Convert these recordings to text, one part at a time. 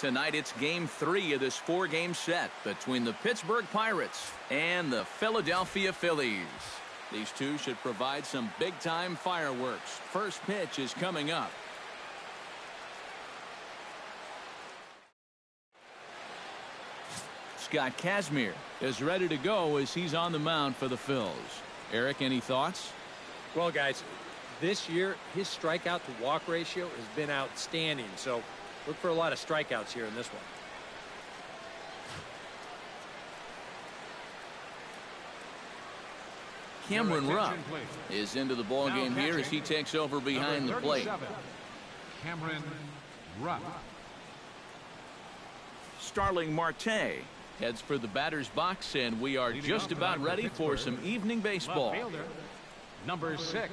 Tonight it's game 3 of this 4-game set between the Pittsburgh Pirates and the Philadelphia Phillies. These two should provide some big-time fireworks. First pitch is coming up. Scott Kazmir is ready to go as he's on the mound for the Phils. Eric, any thoughts? Well, guys, this year his strikeout to walk ratio has been outstanding, so look for a lot of strikeouts here in this one. Cameron Rupp is into the ball game here as he takes over behind the plate. Cameron Rupp. Starling Marte heads for the batter's box, and we are just about ready for some evening baseball. Number 6.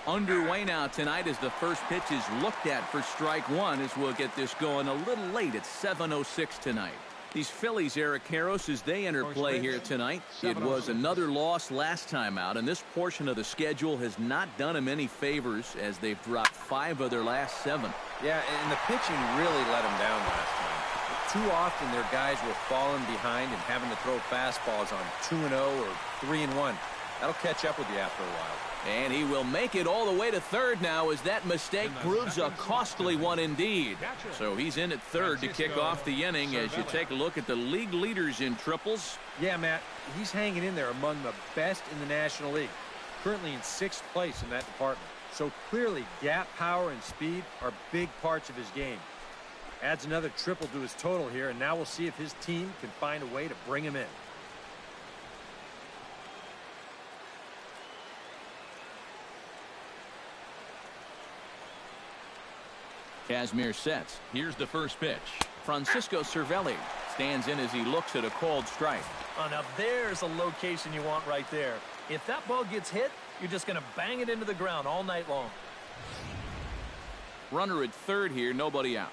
Underway now tonight as the first pitch is looked at for strike one, as we'll get this going a little late at 7:06 tonight. These Phillies, Eric Karros, as they enter play here tonight. It was another loss last time out, and this portion of the schedule has not done them any favors as they've dropped 5 of their last 7. Yeah, and the pitching really let them down last time. Too often their guys were falling behind and having to throw fastballs on 2-0 or 3-1. That'll catch up with you after a while. And he will make it all the way to third now as that mistake proves a costly one indeed. So he's in at third to kick off the inning as you take a look at the league leaders in triples. Yeah, Matt, he's hanging in there among the best in the National League. Currently in 6th place in that department. So clearly gap power and speed are big parts of his game. Adds another triple to his total here, and now we'll see if his team can find a way to bring him in. Kazmir sets. Here's the first pitch. Francisco Cervelli stands in as he looks at a called strike. Oh, now there's a location you want right there. If that ball gets hit, you're just going to bang it into the ground all night long. Runner at third here, nobody out.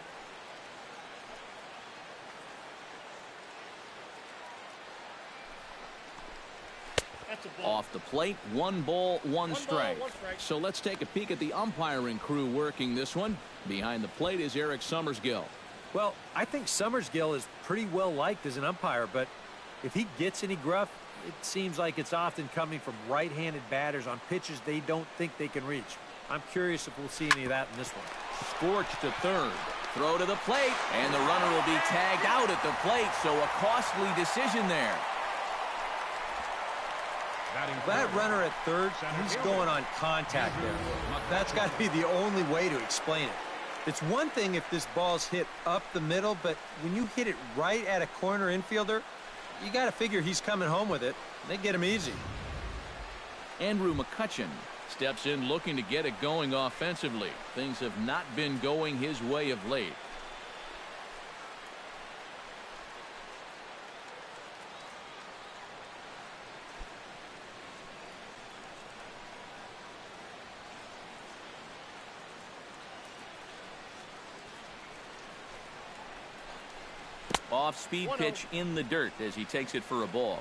Off the plate, 1 ball, 1 strike. So let's take a peek at the umpiring crew working this one. Behind the plate is Eric Summersgill. Well, I think Summersgill is pretty well liked as an umpire, but if he gets any gruff, it seems like it's often coming from right-handed batters on pitches they don't think they can reach. I'm curious if we'll see any of that in this one. Scorched to third. Throw to the plate, and the runner will be tagged out at the plate, so a costly decision there. That runner at third, he's going on contact there. That's got to be the only way to explain it. It's one thing if this ball's hit up the middle, but when you hit it right at a corner infielder, you got to figure he's coming home with it. They get him easy. Andrew McCutchen steps in looking to get it going offensively. Things have not been going his way of late. Off-speed pitch in the dirt as he takes it for a ball.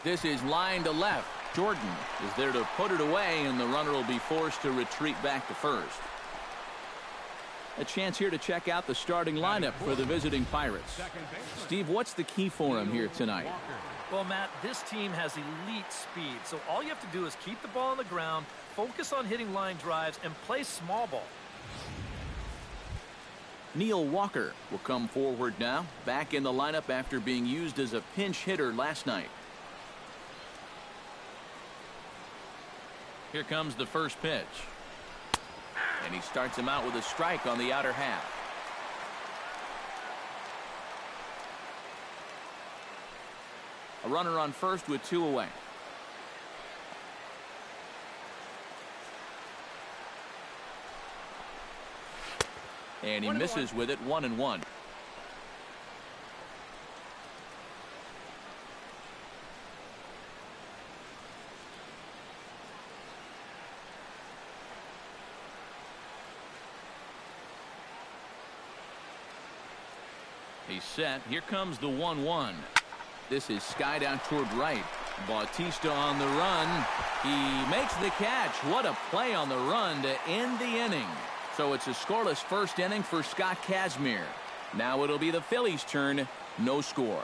This is line to left. Jordan is there to put it away, and the runner will be forced to retreat back to first. A chance here to check out the starting lineup for the visiting Pirates. Steve, what's the key for him here tonight? Well, Matt, this team has elite speed, so all you have to do is keep the ball on the ground, focus on hitting line drives, and play small ball. Neil Walker will come forward now, back in the lineup after being used as a pinch hitter last night. Here comes the first pitch. And he starts him out with a strike on the outer half. A runner on first with 2 away. And he misses with it, 1-1. He's set. Here comes the 1-1. This is skied out toward right. Bautista on the run. He makes the catch. What a play on the run to end the inning. So it's a scoreless first inning for Scott Kazmir. Now it'll be the Phillies' turn. No score.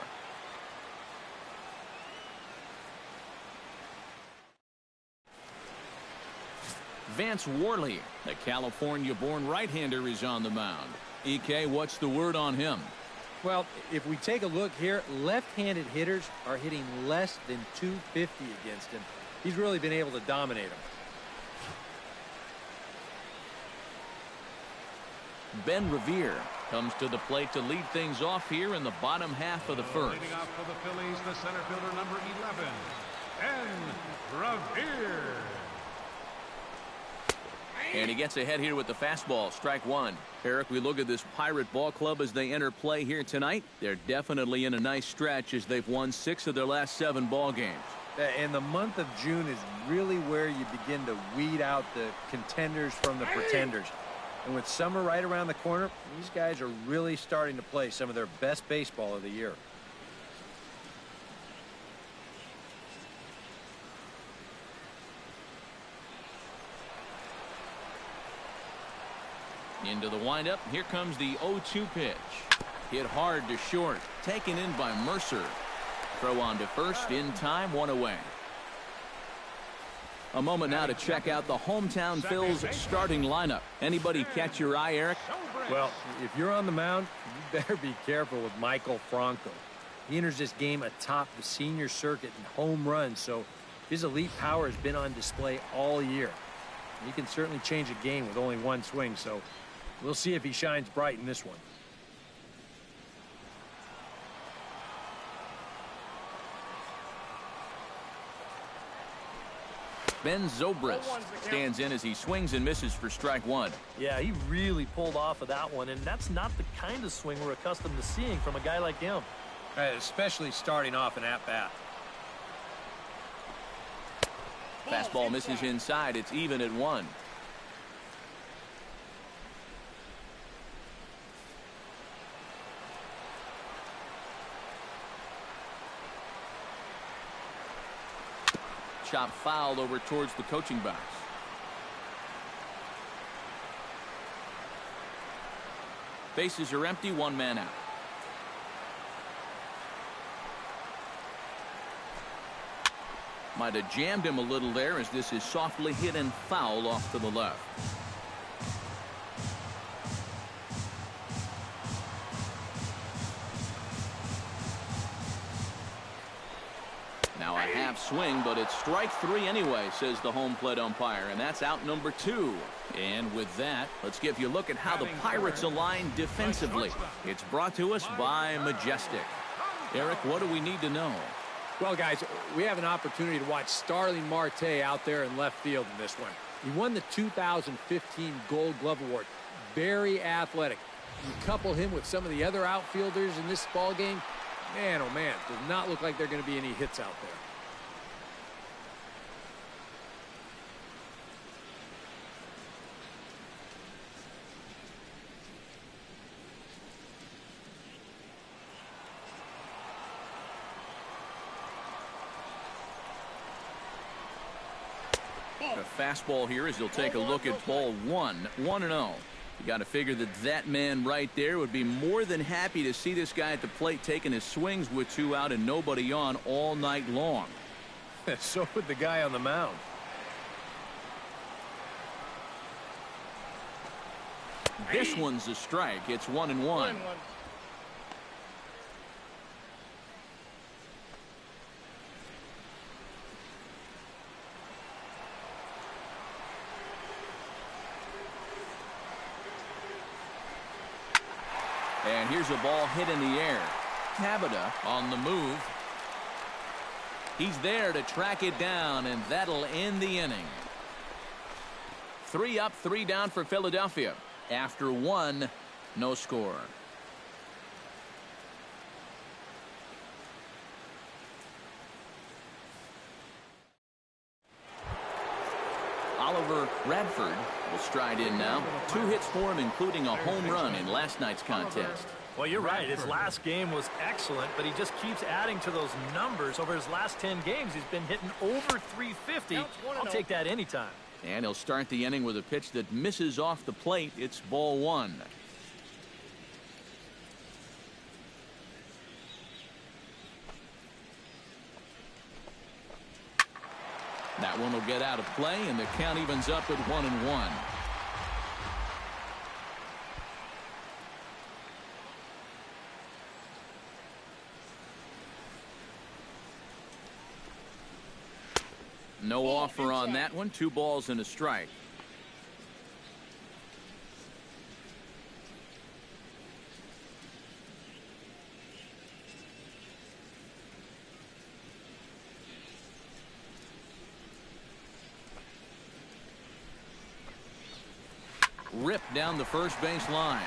Vance Worley, the California-born right-hander, is on the mound. EK, what's the word on him? Well, if we take a look here, left-handed hitters are hitting less than .250 against him. He's really been able to dominate them. Ben Revere comes to the plate to lead things off here in the bottom half of the first. Leading off for the Phillies, the center fielder, number 11, Ben Revere. And he gets ahead here with the fastball. Strike one. Eric, we look at this Pirate ball club as they enter play here tonight. They're definitely in a nice stretch as they've won 6 of their last 7 ball games. And the month of June is really where you begin to weed out the contenders from the pretenders. And with summer right around the corner, these guys are really starting to play some of their best baseball of the year. Into the windup. Here comes the 0-2 pitch. Hit hard to short. Taken in by Mercer. Throw on to first in time. 1 away. A moment now to check out the hometown Phils starting lineup. Anybody catch your eye, Eric? Well, if you're on the mound, you better be careful with Michael Franco. He enters this game atop the senior circuit in home runs, so his elite power has been on display all year. He can certainly change a game with only one swing, so we'll see if he shines bright in this one. Ben Zobrist stands in as he swings and misses for strike one. Yeah, he really pulled off of that one, and that's not the kind of swing we're accustomed to seeing from a guy like him. Especially starting off an at-bat. Fastball misses inside. It's even at 1. Chop fouled over towards the coaching box. Bases are empty. 1 man out. Might have jammed him a little there as this is softly hit and foul off to the left. Now a half swing, but it's strike 3 anyway, says the home plate umpire, and that's out number 2. And with that, let's give you a look at how the Pirates align defensively. It's brought to us by Majestic. Eric, what do we need to know? Well, guys, we have an opportunity to watch Starling Marte out there in left field in this one. He won the 2015 Gold Glove Award. Very athletic. You couple him with some of the other outfielders in this ball game, man, oh man, does not look like there are going to be any hits out there. A fastball here as he'll take a look at ball 1. 1-0. You got to figure that man right there would be more than happy to see this guy at the plate taking his swings with 2 out and nobody on all night long. So would the guy on the mound. This one's a strike. It's 1-1. And here's a ball hit in the air. Tabata on the move. He's there to track it down, and that'll end the inning. 3 up, 3 down for Philadelphia. After 1, no score. Oliver Radford will stride in now. 2 hits for him, including a home run in last night's contest. Well, you're right. His last game was excellent, but he just keeps adding to those numbers. Over his last 10 games, he's been hitting over 350. I'll take that anytime. And he'll start the inning with a pitch that misses off the plate. It's ball 1. That one will get out of play, and the count evens up at 1-1. No offer on that one. 2 balls and a strike. Ripped down the first base line.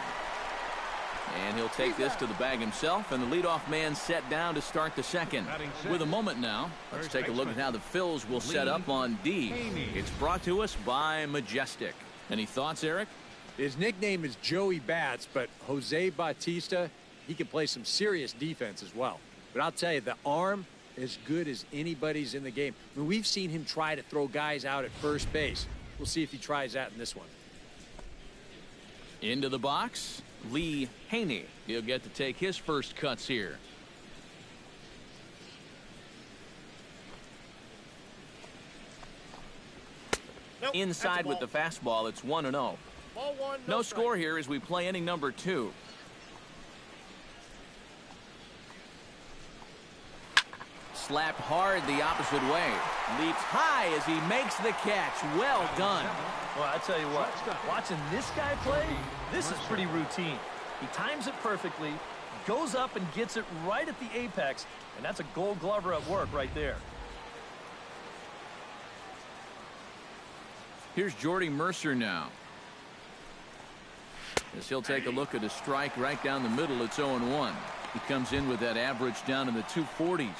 And he'll take this to the bag himself, and the leadoff man set down to start the second. With a moment now, let's take a look at how the Phils will set up on D. It's brought to us by Majestic. Any thoughts, Eric? His nickname is Joey Bats, but Jose Bautista, he can play some serious defense as well. But I'll tell you, the arm, as good as anybody's in the game. I mean, we've seen him try to throw guys out at first base. We'll see if he tries that in this one. Into the box, Lee Haney. He'll get to take his first cuts here. Inside with the fastball, it's 1-0. Ball 1, No score here as we play inning number 2. Slapped hard the opposite way. Leaps high as he makes the catch. Well done. Well, I tell you what, watching this guy play, this is pretty routine. He times it perfectly, goes up and gets it right at the apex, and that's a Gold Glover at work right there. Here's Jordy Mercer now. As he'll take a look at a strike right down the middle, it's 0-1. He comes in with that average down in the 240s.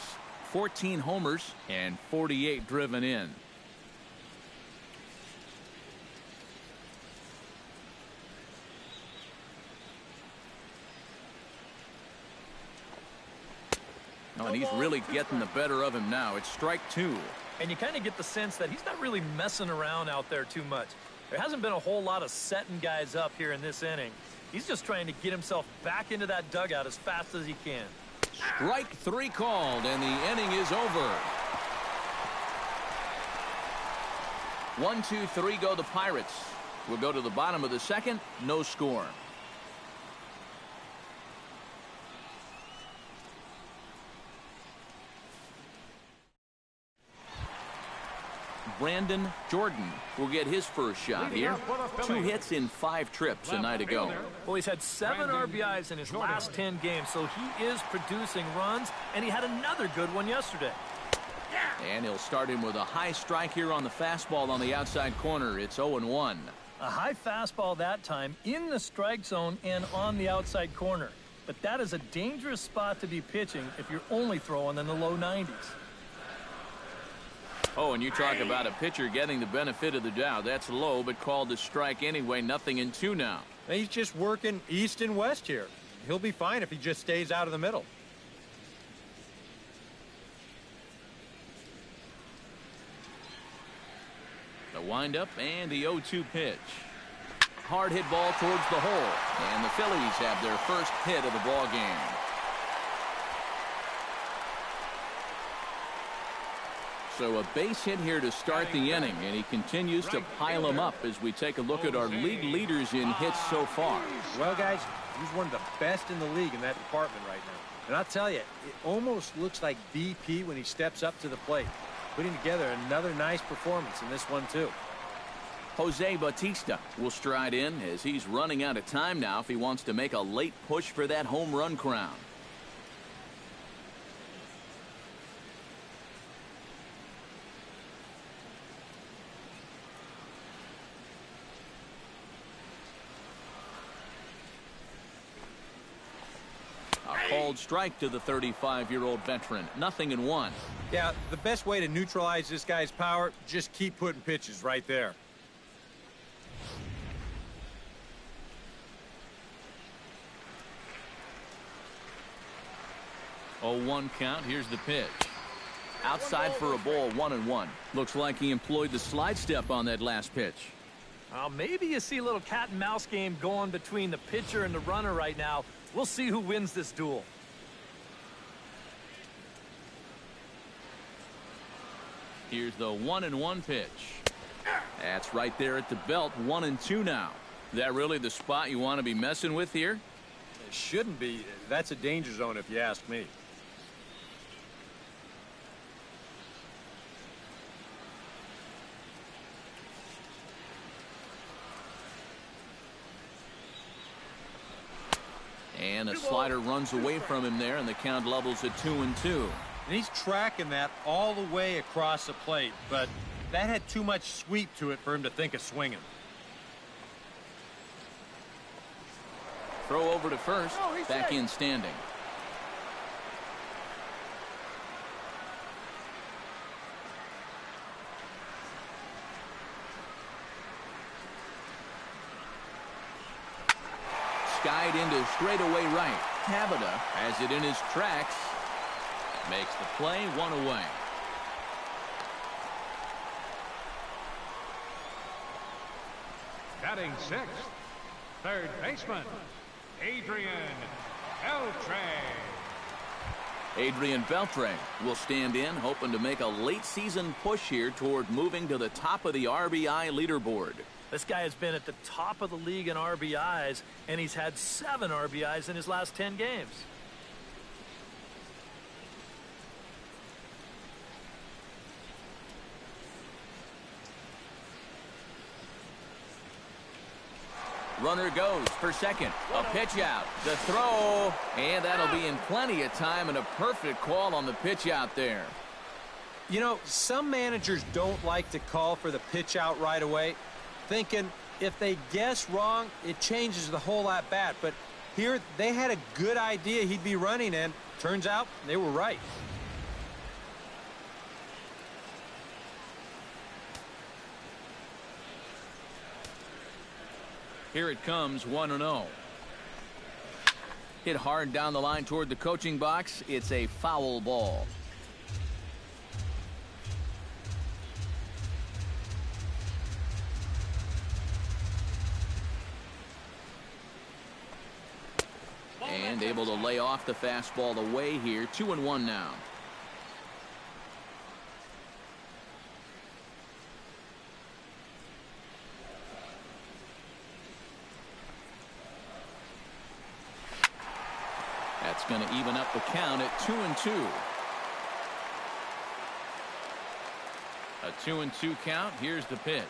14 homers and 48 driven in. Oh, and he's really getting the better of him now. It's strike 2. And you kind of get the sense that he's not really messing around out there too much. There hasn't been a whole lot of setting guys up here in this inning. He's just trying to get himself back into that dugout as fast as he can. Strike 3 called, and the inning is over. 1, 2, 3 go the Pirates. We'll go to the bottom of the second. No score. Brandon Jordan will get his first shot here. 2 hits in 5 trips a night ago. Well, he's had 7 RBIs in his last 10 games, so he is producing runs, and he had another good one yesterday. And he'll start him with a high strike here on the fastball on the outside corner. It's 0-1. A high fastball that time in the strike zone and on the outside corner. But that is a dangerous spot to be pitching if you're only throwing in the low 90s. Oh, and you talk about a pitcher getting the benefit of the doubt. That's low, but called a strike anyway. 0-2 now. He's just working east and west here. He'll be fine if he just stays out of the middle. The windup and the 0-2 pitch. Hard hit ball towards the hole. And the Phillies have their first hit of the ball game. So a base hit here to start the inning, and he continues to pile them up as we take a look at our league leaders in hits so far. Well, guys, he's one of the best in the league in that department right now. And I'll tell you, it almost looks like BP when he steps up to the plate, putting together another nice performance in this one, too. Jose Bautista will stride in as he's running out of time now if he wants to make a late push for that home run crown. Called strike to the 35-year-old veteran. 0-1. Yeah, the best way to neutralize this guy's power, just keep putting pitches right there. 0-1 count. Here's the pitch. Outside for a ball, 1-1. Looks like he employed the slide step on that last pitch. Well, maybe you see a little cat and mouse game going between the pitcher and the runner right now. We'll see who wins this duel. Here's the 1-1 pitch. That's right there at the belt. 1-2 now. Is that really the spot you want to be messing with here? It shouldn't be. That's a danger zone if you ask me. And a slider runs away from him there, and the count levels at 2-2. And he's tracking that all the way across the plate, but that had too much sweep to it for him to think of swinging. Throw over to first. Back in standing. Skied into straightaway right. Tabata has it in his tracks. Makes the play, 1 away. Batting sixth, third baseman, Adrian Beltre. Adrian Beltre will stand in, hoping to make a late season push here toward moving to the top of the RBI leaderboard. This guy has been at the top of the league in RBIs, and he's had 7 RBIs in his last 10 games. Runner goes for second. A pitch out. The throw. And that'll be in plenty of time, and a perfect call on the pitch out there. You know, some managers don't like to call for the pitch out right away, thinking if they guess wrong, it changes the whole at bat. But here, they had a good idea he'd be running, and turns out they were right. Here it comes, 1-0. Hit hard down the line toward the coaching box. It's a foul ball. And able to lay off the fastball away here. 2-1 now. That's going to even up the count at 2-2. A 2-2 count. Here's the pitch.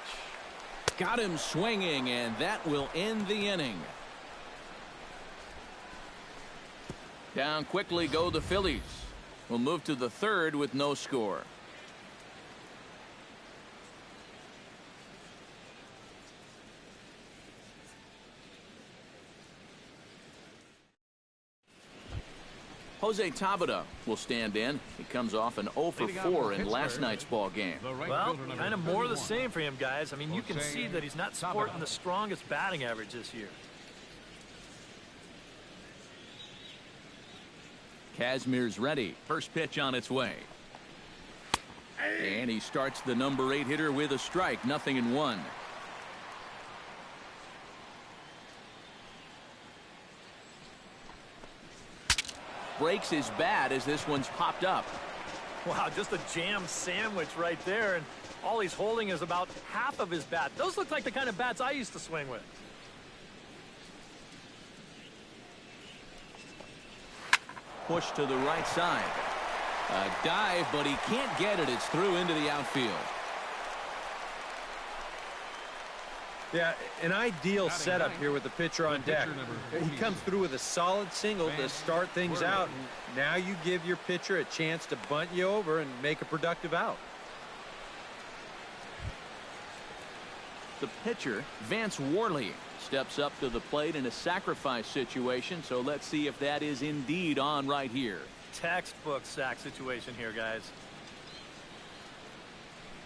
Got him swinging, and that will end the inning. Down quickly go the Phillies. We'll move to the third with no score. Jose Tabata will stand in. He comes off an 0 for 4 in last night's ball game. Well, kind of more of the same for him, guys. I mean, you can see that he's not sporting the strongest batting average this year. Kazmir's ready. First pitch on its way. And he starts the number 8 hitter with a strike. 0-1. Breaks his bat as this one's popped up. Wow, just a jam sandwich right there, and all he's holding is about half of his bat. Those look like the kind of bats I used to swing with. Push to the right side. A dive, but he can't get it. It's through into the outfield. Yeah, an ideal setup here with the pitcher on deck. He comes through with a solid single to start things out, and now you give your pitcher a chance to bunt you over and make a productive out. The pitcher, Vance Worley, steps up to the plate in a sacrifice situation, so let's see if that is indeed on right here. Textbook sack situation here, guys.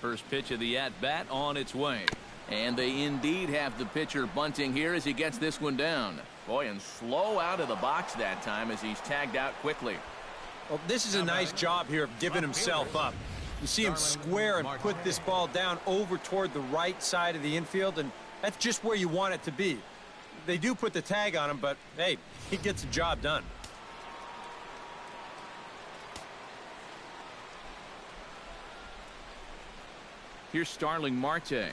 First pitch of the at-bat on its way. And they indeed have the pitcher bunting here as he gets this one down. Boy, and slow out of the box that time as he's tagged out quickly. Well, this is a nice job here of giving himself up. You see him square and put this ball down over toward the right side of the infield, and that's just where you want it to be. They do put the tag on him, but, hey, he gets the job done. Here's Starling Marte.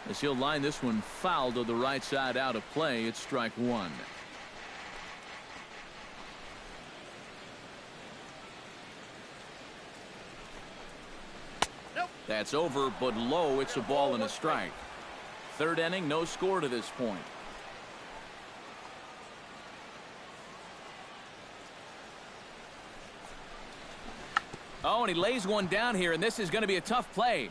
As he'll line this one foul to the right side out of play, it's strike one. That's over, but low. It's a ball and a strike. Third inning, no score to this point. Oh, and he lays one down here, and this is going to be a tough play.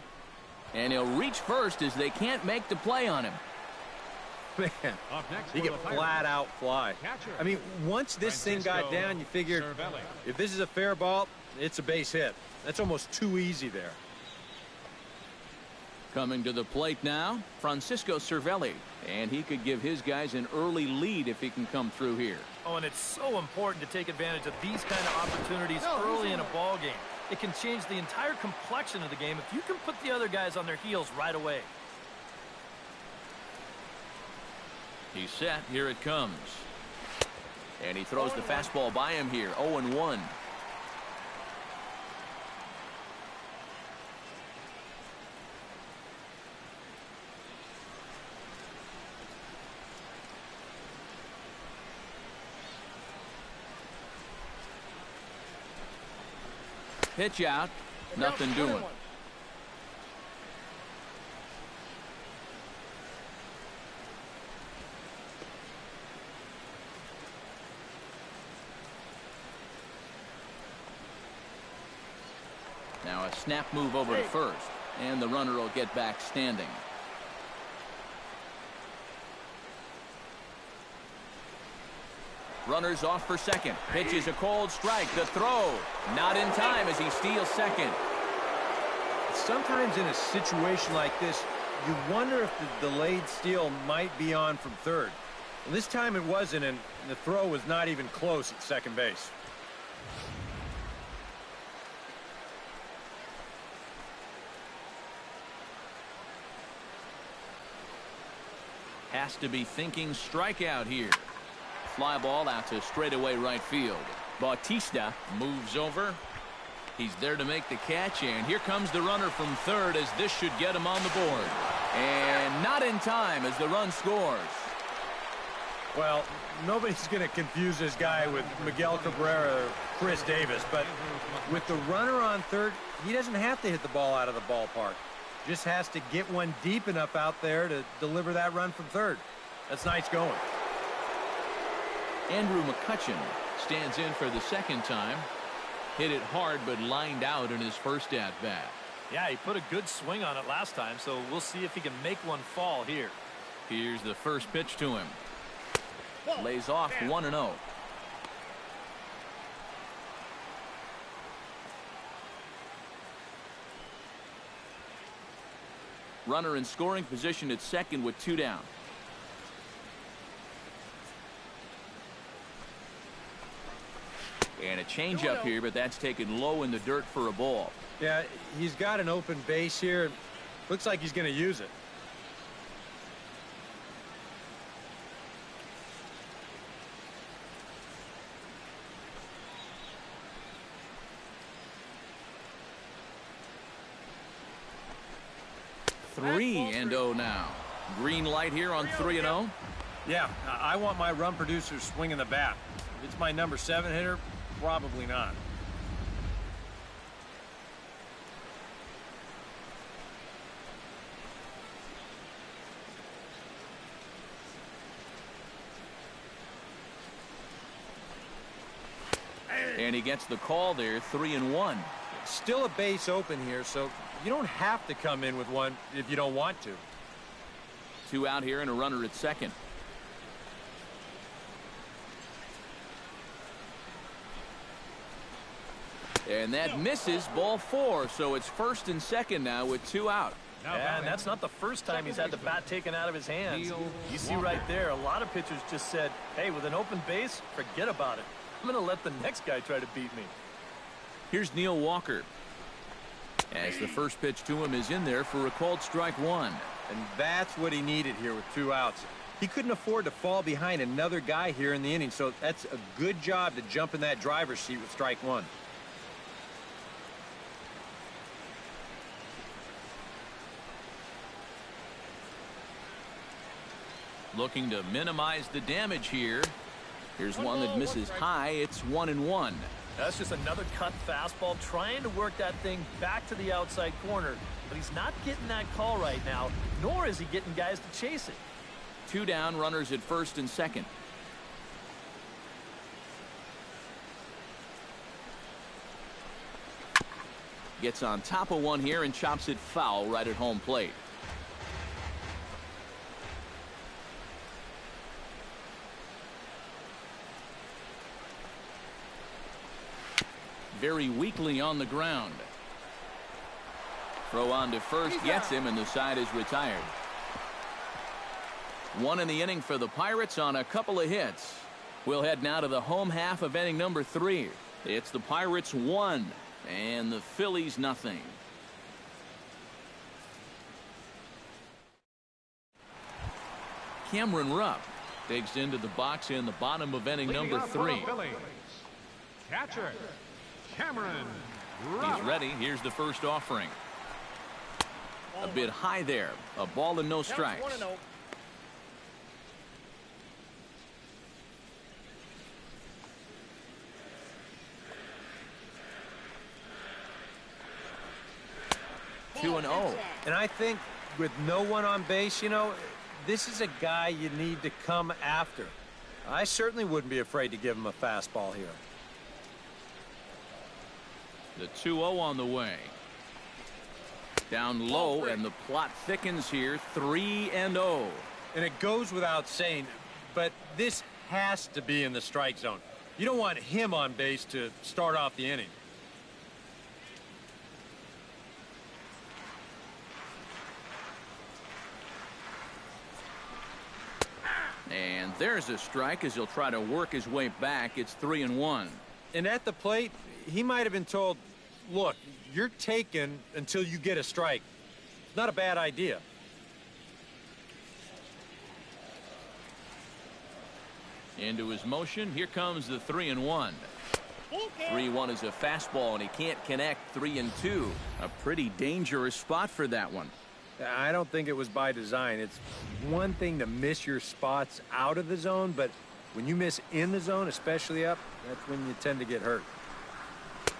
And he'll reach first as they can't make the play on him. Man, he can flat out fly. I mean, once this thing got down, you figured if this is a fair ball, it's a base hit. That's almost too easy there. Coming to the plate now, Francisco Cervelli. And he could give his guys an early lead if he can come through here. Oh, and it's so important to take advantage of these kind of opportunities early in a ball game. It can change the entire complexion of the game if you can put the other guys on their heels right away. He's set. Here it comes. And he throws the fastball by him here. 0-1. Pitch out. Nothing doing. Now a snap move over to first, and the runner will get back standing. Runners off for second. Pitch is a cold strike. The throw not in time as he steals second. Sometimes in a situation like this, you wonder if the delayed steal might be on from third. Well, this time it wasn't, and the throw was not even close at second base. Has to be thinking strikeout here. Fly ball out to straightaway right field. Bautista moves over. He's there to make the catch, and here comes the runner from third as this should get him on the board. And not in time as the run scores. Well, nobody's going to confuse this guy with Miguel Cabrera or Chris Davis, but with the runner on third, he doesn't have to hit the ball out of the ballpark. Just has to get one deep enough out there to deliver that run from third. That's nice going. Andrew McCutchen stands in for the second time. Hit it hard, but lined out in his first at-bat. Yeah, he put a good swing on it last time, so we'll see if he can make one fall here. Here's the first pitch to him. Lays off 1-0. Runner in scoring position at second with 2 down. And a changeup here, but that's taken low in the dirt for a ball. Yeah, he's got an open base here. Looks like he's going to use it. Three and 0 now. Green light here on 3-0. Yeah, I want my run producer swinging the bat. If it's my number 7 hitter, probably not. And he gets the call there, 3-1. Still a base open here, so you don't have to come in with one if you don't want to. 2 out here and a runner at second. And that misses, ball 4, so it's first and second now with 2 out. Yeah, and that's not the first time he's had the bat taken out of his hands. You see right there, a lot of pitchers just said, hey, with an open base, forget about it. I'm going to let the next guy try to beat me. Here's Neil Walker. As the first pitch to him is in there for a called strike one. And that's what he needed here with 2 outs. He couldn't afford to fall behind another guy here in the inning, so that's a good job to jump in that driver's seat with strike one. Looking to minimize the damage here. Here's one that misses high. It's 1-1. That's just another cut fastball, trying to work that thing back to the outside corner. But he's not getting that call right now, nor is he getting guys to chase it. 2 down, runners at first and second. Gets on top of one here and chops it foul right at home plate. Very weakly on the ground. Throw on to first, gets him, and the side is retired. 1 in the inning for the Pirates on a couple of hits. We'll head now to the home half of inning number 3. It's the Pirates 1 and the Phillies nothing. Cameron Rupp digs into the box in the bottom of inning number 3. Catcher Cameron Rupp. He's ready. Here's the first offering. A bit high there. A ball and no strikes. 1-0. Two and 0. And I think with no one on base, you know, this is a guy you need to come after. I certainly wouldn't be afraid to give him a fastball here. The 2-0 on the way. Down low, and the plot thickens here. 3-0. And it goes without saying, but this has to be in the strike zone. You don't want him on base to start off the inning. And there's a strike as he'll try to work his way back. It's 3-1. And at the plate, he might have been told, look, you're taken until you get a strike. Not a bad idea. Into his motion. Here comes the 3-1. 3-1 is a fastball, and he can't connect. 3-2. A pretty dangerous spot for that one. I don't think it was by design. It's one thing to miss your spots out of the zone, but when you miss in the zone, especially up, that's when you tend to get hurt.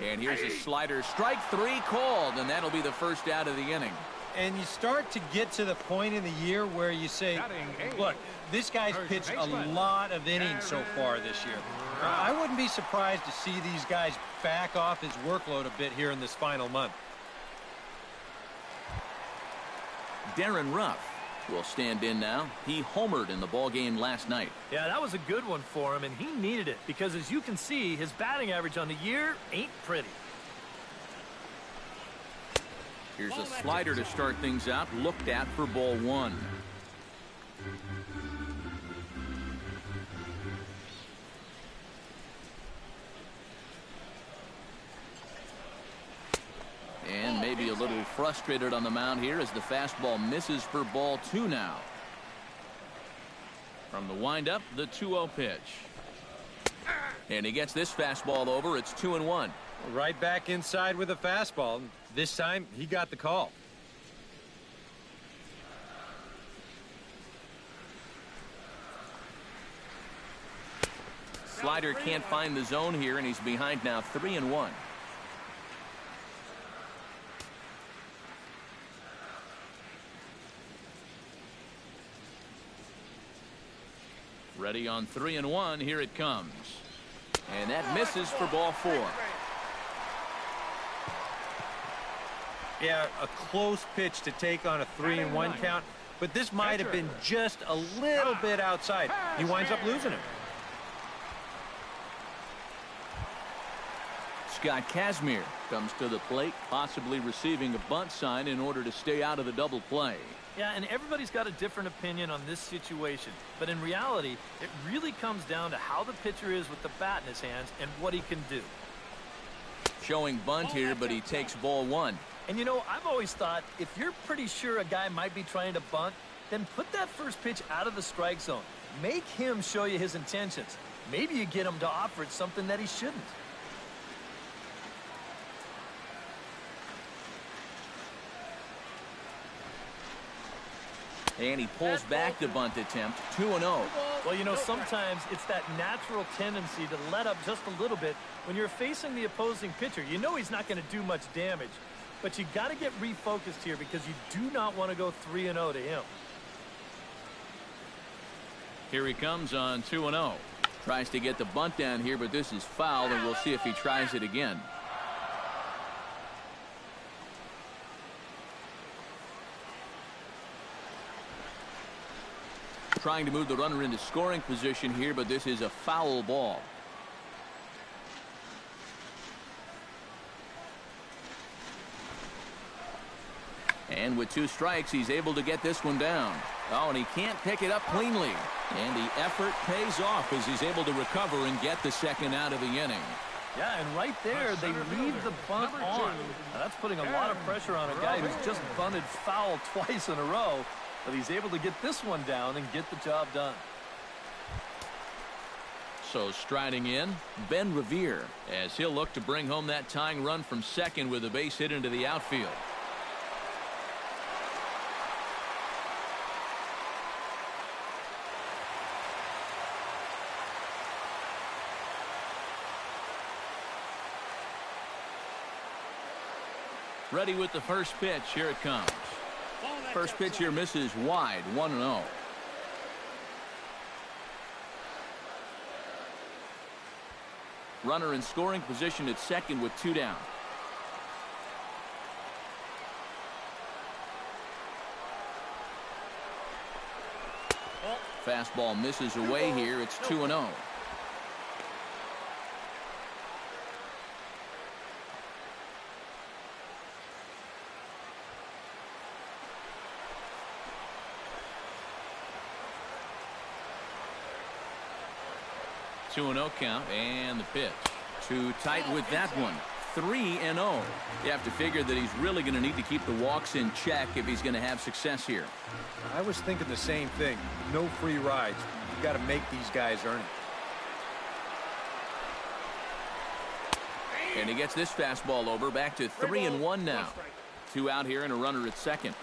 And here's a slider. Strike 3 called, and that'll be the first out of the inning. And you start to get to the point in the year where you say, look, this guy's pitched a lot of innings so far this year. I wouldn't be surprised to see these guys back off his workload a bit here in this final month. Darren Ruff will stand in now. He homered in the ballgame last night. Yeah, that was a good one for him, and he needed it because, as you can see, his batting average on the year ain't pretty. Here's a slider to start things out. Looked at for ball 1. And maybe a little frustrated on the mound here as the fastball misses for ball 2 now. From the windup, the 2-0 pitch. And he gets this fastball over. It's 2-1. Right back inside with a fastball. This time, he got the call. Slider can't find the zone here, and he's behind now 3-1. Ready on 3-1. Here it comes. And that misses for ball 4. Yeah, a close pitch to take on a 3-1 count, but this might have been just a little bit outside. He winds up losing him. Scott Kazmir comes to the plate, possibly receiving a bunt sign in order to stay out of the double play. Yeah, and everybody's got a different opinion on this situation. But in reality, it really comes down to how the pitcher is with the bat in his hands and what he can do. Showing bunt here, but he takes ball one. And you know, I've always thought if you're pretty sure a guy might be trying to bunt, then put that first pitch out of the strike zone. Make him show you his intentions. Maybe you get him to offer it something that he shouldn't. And he pulls back the bunt attempt, 2-0. Well, you know, sometimes it's that natural tendency to let up just a little bit when you're facing the opposing pitcher. You know he's not going to do much damage, but you got to get refocused here because you do not want to go 3-0 to him. Here he comes on 2-0. Tries to get the bunt down here, but this is foul, and we'll see if he tries it again. Trying to move the runner into scoring position here, but this is a foul ball. And with 2 strikes, he's able to get this one down. Oh, and he can't pick it up cleanly. And the effort pays off as he's able to recover and get the second out of the inning. Yeah, and right there, they leave the bunt on. Now, that's putting a lot of pressure on a guy who's just bunted foul twice in a row. But he's able to get this one down and get the job done. So striding in, Ben Revere, as he'll look to bring home that tying run from second with a base hit into the outfield. Ready with the first pitch. Here it comes. First pitch here misses wide, 1-0. Runner in scoring position at second with 2 down. Fastball misses away here. It's 2-0. Count and the pitch. Too tight with that one. 3-0. You have to figure that he's really going to need to keep the walks in check if he's going to have success here. I was thinking the same thing. No free rides. You got to make these guys earn it. And he gets this fastball over. Back to 3-1 now. 2 out here and a runner at second.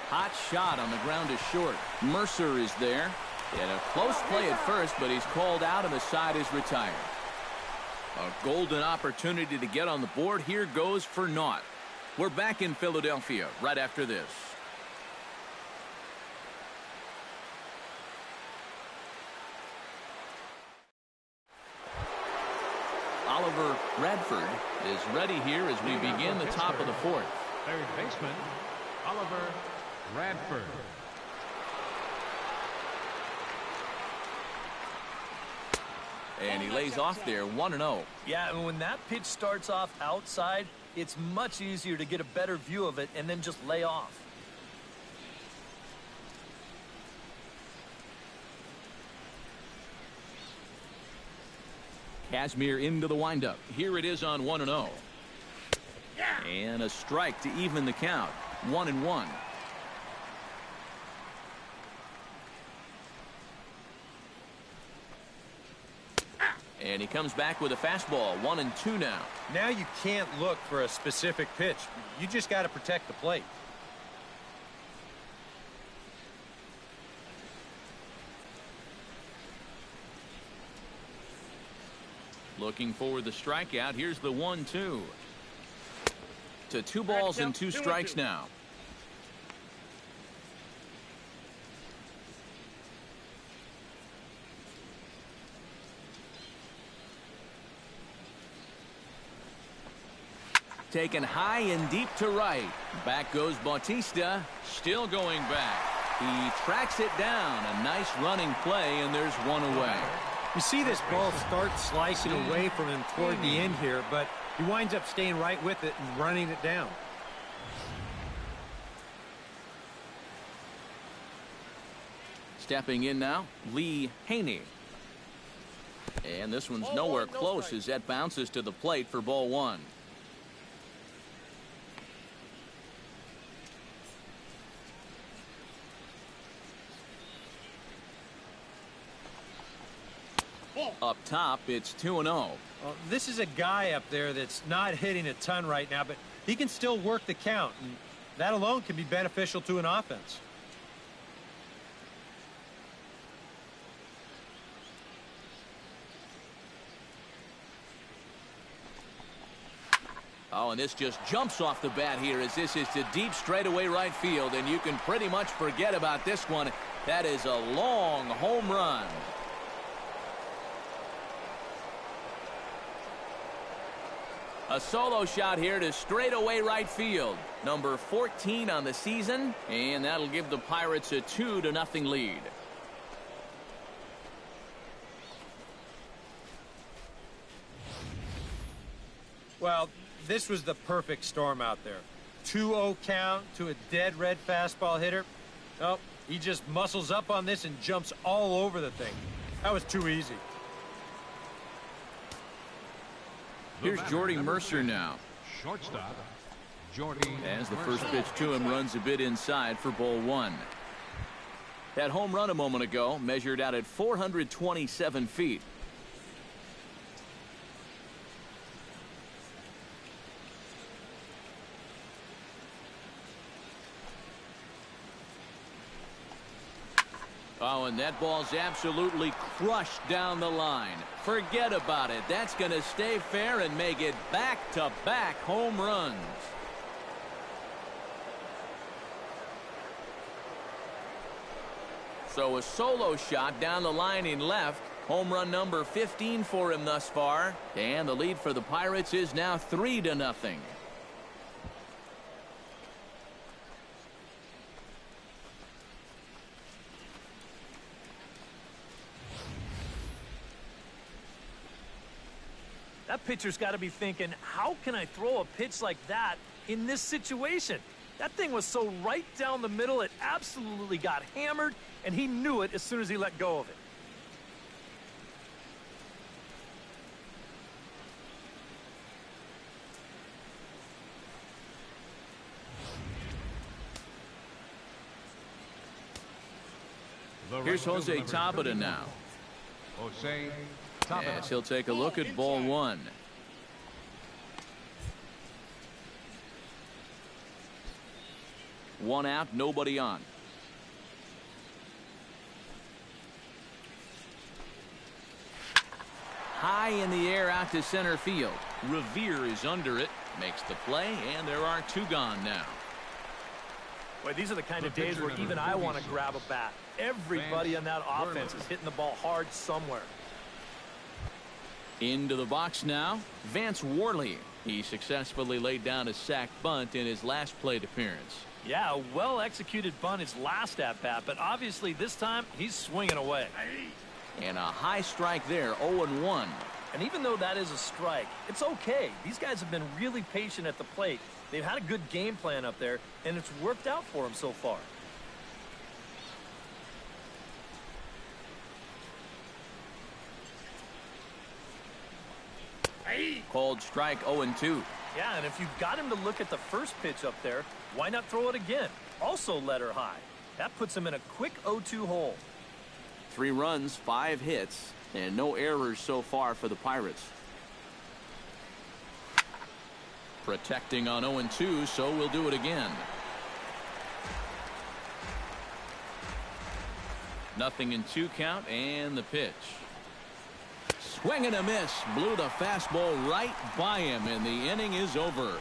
Hot shot on the ground is short. Mercer is there. And a close play at first, but he's called out and the side is retired. A golden opportunity to get on the board here goes for naught. We're back in Philadelphia right after this. Oliver Radford is ready here as we begin the top of the 4th. Third baseman, Oliver Radford. And he lays off there, 1-0. Yeah, and when that pitch starts off outside, it's much easier to get a better view of it and then just lay off. Kazmir into the windup. Here it is on 1-0. And a strike to even the count. 1-1. And he comes back with a fastball. 1-2 now. Now you can't look for a specific pitch. You just got to protect the plate. Looking for the strikeout. Here's the 1-2. To 2 balls and 2 strikes now. Taken high and deep to right. Back goes Bautista. Still going back. He tracks it down. A nice running play, and there's one away. You see this ball start slicing away from him toward the end here, but he winds up staying right with it and running it down. Stepping in now, Lee Haney. And this one's nowhere close as that bounces to the plate for ball one. Up top, it's 2-0. Well, this is a guy up there that's not hitting a ton right now, but he can still work the count, and that alone can be beneficial to an offense. Oh, and this just jumps off the bat here as this is to deep straightaway right field, and you can pretty much forget about this one. That is a long home run. A solo shot here to straightaway right field. Number 14 on the season, and that'll give the Pirates a 2-0 lead. Well, this was the perfect storm out there. 2-0 count to a dead red fastball hitter. Oh, he just muscles up on this and jumps all over the thing. That was too easy. Here's Jordy Mercer now. Shortstop, Jordy As the Mercer. first pitch to him runs a bit inside for ball one. That home run a moment ago measured out at 427 feet. Oh, and that ball's absolutely crushed down the line. Forget about it. That's going to stay fair and make it back-to-back home runs. So a solo shot down the line in left. Home run number 15 for him thus far. And the lead for the Pirates is now 3-0. That pitcher's got to be thinking, how can I throw a pitch like that in this situation? That thing was so right down the middle, it absolutely got hammered, and he knew it as soon as he let go of it. Here's Jose Tabata now. Jose Tabata. Yes, he'll take a look at ball one. One out, nobody on. High in the air out to center field. Revere is under it, makes the play, and there are two gone now. Boy, these are the kind of days where even I want to grab a bat. Everybody on that offense is hitting the ball hard somewhere. Into the box now, Vance Worley. He successfully laid down a sac bunt in his last plate appearance. Yeah, a well-executed bunt his last at-bat, but obviously this time he's swinging away. And a high strike there, 0-1. And even though that is a strike, it's okay. These guys have been really patient at the plate. They've had a good game plan up there, and it's worked out for them so far. Called strike 0-2. Yeah, and if you've got him to look at the first pitch up there, why not throw it again? Also let her high. That puts him in a quick 0-2 hole. 3 runs, 5 hits, and no errors so far for the Pirates. Protecting on 0-2, so we'll do it again. Nothing in 2 count, and the pitch. Swing and a miss. Blew the fastball right by him, and the inning is over.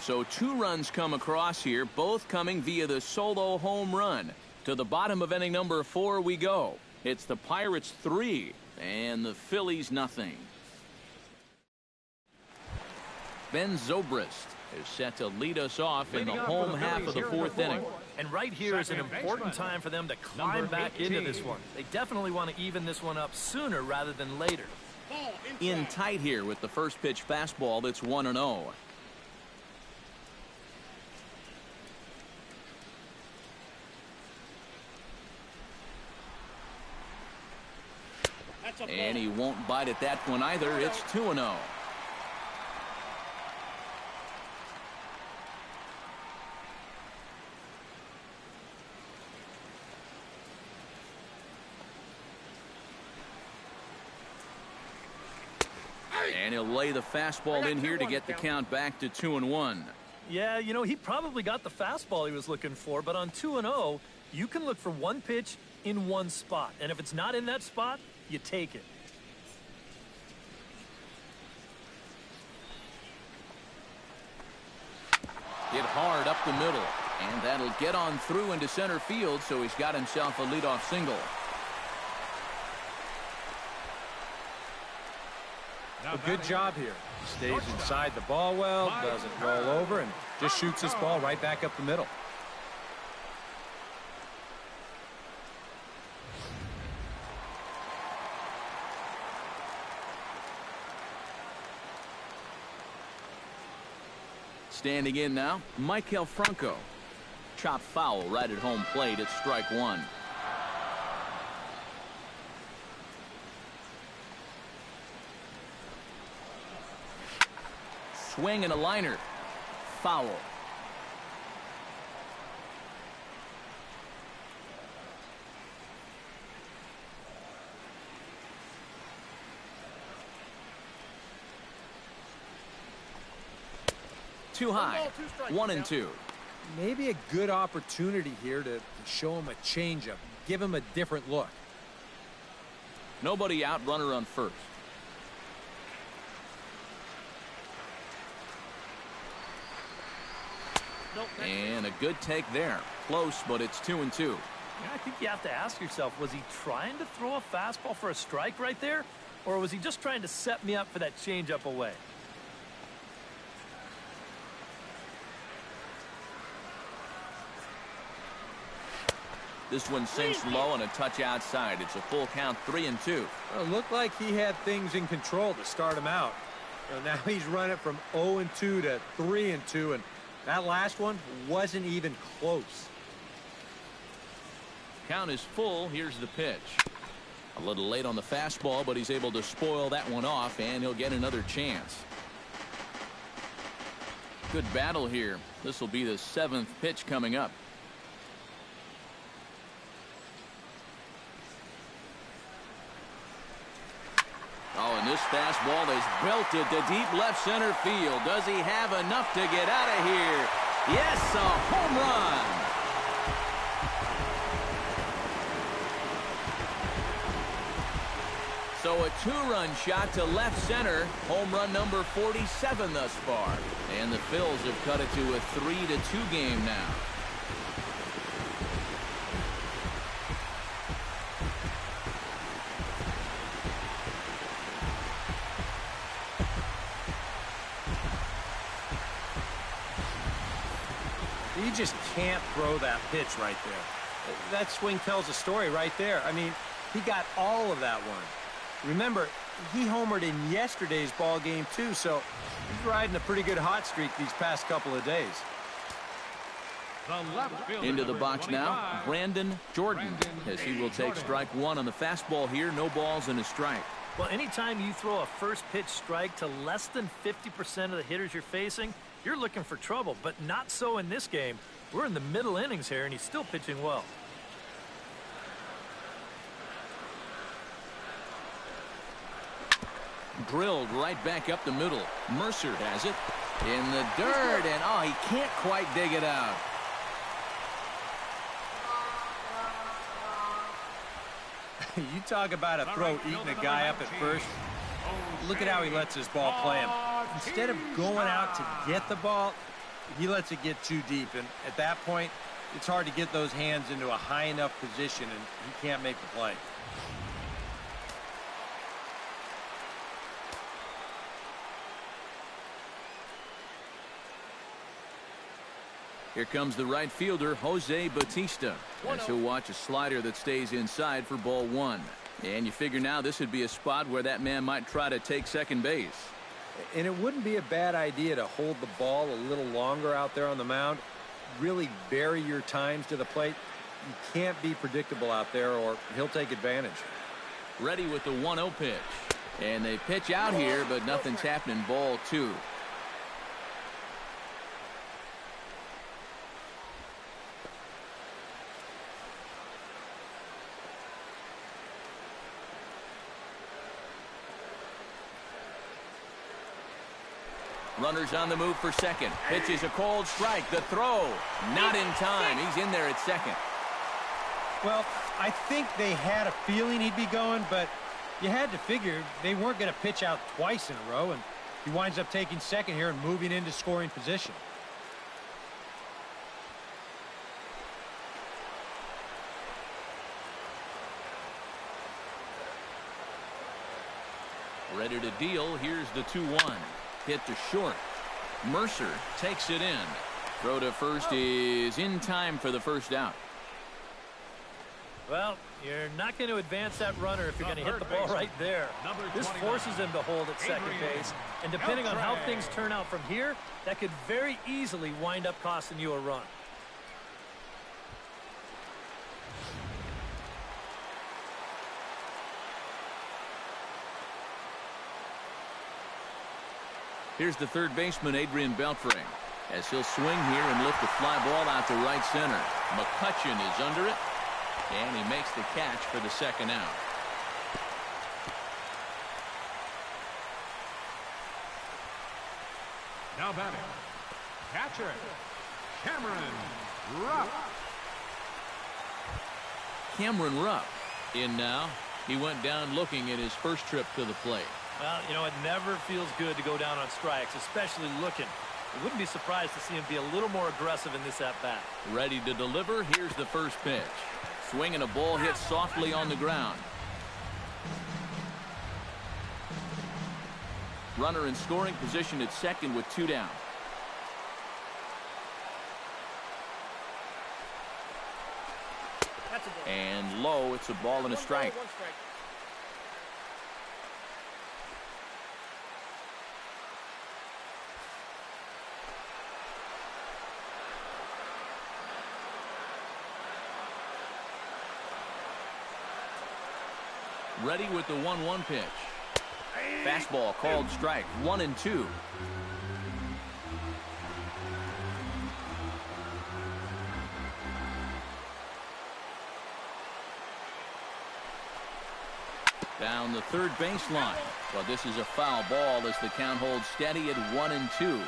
So 2 runs come across here, both coming via the solo home run. To the bottom of inning number 4 we go. It's the Pirates 3 and the Phillies nothing. Ben Zobrist is set to lead us off in the home half of the fourth inning. And right here is an important time for them to climb back into this one. They definitely want to even this one up sooner rather than later. In tight here with the first pitch fastball that's 1-0. And he won't bite at that one either. It's 2-0. And he'll lay the fastball in here to get the count back to 2-1. Yeah, you know, he probably got the fastball he was looking for, but on 2-0, you can look for one pitch in one spot. And if it's not in that spot, you take it. Hit hard up the middle, and that'll get on through into center field, so he's got himself a leadoff single. A good job here. Stays inside the ball well, doesn't roll over, and just shoots this ball right back up the middle. Standing in now, Michael Franco. Chop foul right at home plate. It's strike one. Swing and a liner. Foul. Too high. 1-2. Maybe a good opportunity here to show him a changeup. Give him a different look. Nobody out, runner on first. And a good take there. Close, but it's 2-2. Yeah, I think you have to ask yourself, was he trying to throw a fastball for a strike right there? Or was he just trying to set me up for that changeup away? This one sinks low and a touch outside. It's a full count, 3-2. Well, it looked like he had things in control to start him out. Now he's running from 0-2 to 3-2, and that last one wasn't even close. Count is full. Here's the pitch. A little late on the fastball, but he's able to spoil that one off, and he'll get another chance. Good battle here. This will be the 7th pitch coming up. Oh, and this fastball is belted to deep left center field. Does he have enough to get out of here? Yes, a home run. So a 2-run shot to left center. Home run number 47 thus far. And the Phillies have cut it to a 3-2 game now. You just can't throw that pitch right there. That swing tells a story right there. I mean, he got all of that one. Remember, he homered in yesterday's ball game too, so he's riding a pretty good hot streak these past couple of days. Into the box now, Brandon Jordan, as he will take strike one on the fastball here. No balls and a strike. Well, anytime you throw a first pitch strike to less than 50% of the hitters you're facing, you're looking for trouble, but not so in this game. We're in the middle innings here, and he's still pitching well. Drilled right back up the middle. Mercer has it in the dirt, and oh, he can't quite dig it out. You talk about a throw eating a guy up at first. Look at how he lets his ball play him. Instead of going out to get the ball, he lets it get too deep. And at that point, it's hard to get those hands into a high enough position, and he can't make the play. Here comes the right fielder, Jose Bautista. As he'll watch a slider that stays inside for ball one. And you figure now this would be a spot where that man might try to take second base. And it wouldn't be a bad idea to hold the ball a little longer out there on the mound. Really vary your times to the plate. You can't be predictable out there or he'll take advantage. Ready with the 1-0 pitch. And they pitch out here, but nothing's happening. Ball two. Runners on the move for second. Pitch is a cold strike. The throw. Not in time. He's in there at second. Well, I think they had a feeling he'd be going, but you had to figure they weren't going to pitch out twice in a row, and he winds up taking second here and moving into scoring position. Ready to deal. Here's the 2-1. Hit to short. Mercer takes it in. Throw to first is in time for the first out. Well, you're not going to advance that runner if you're going to hit the ball right there. This forces him to hold at second base. And depending on how things turn out from here, that could very easily wind up costing you a run. Here's the third baseman, Adrian Beltre, as he'll swing here and lift the fly ball out to right center. McCutchen is under it, and he makes the catch for the second out. Now batting, catcher, Cameron Rupp. Cameron Rupp in now. He went down looking at his first trip to the plate. Well, you know, it never feels good to go down on strikes, especially looking. I wouldn't be surprised to see him be a little more aggressive in this at-bat. Ready to deliver. Here's the first pitch. Swinging a ball hit softly on the ground. Runner in scoring position at second with two down. That's a ball. And low, it's a ball and a strike. One strike. Ready with the 1-1 pitch. Fastball called strike. 1-2. Down the third baseline. Well, this is a foul ball as the count holds steady at 1-2.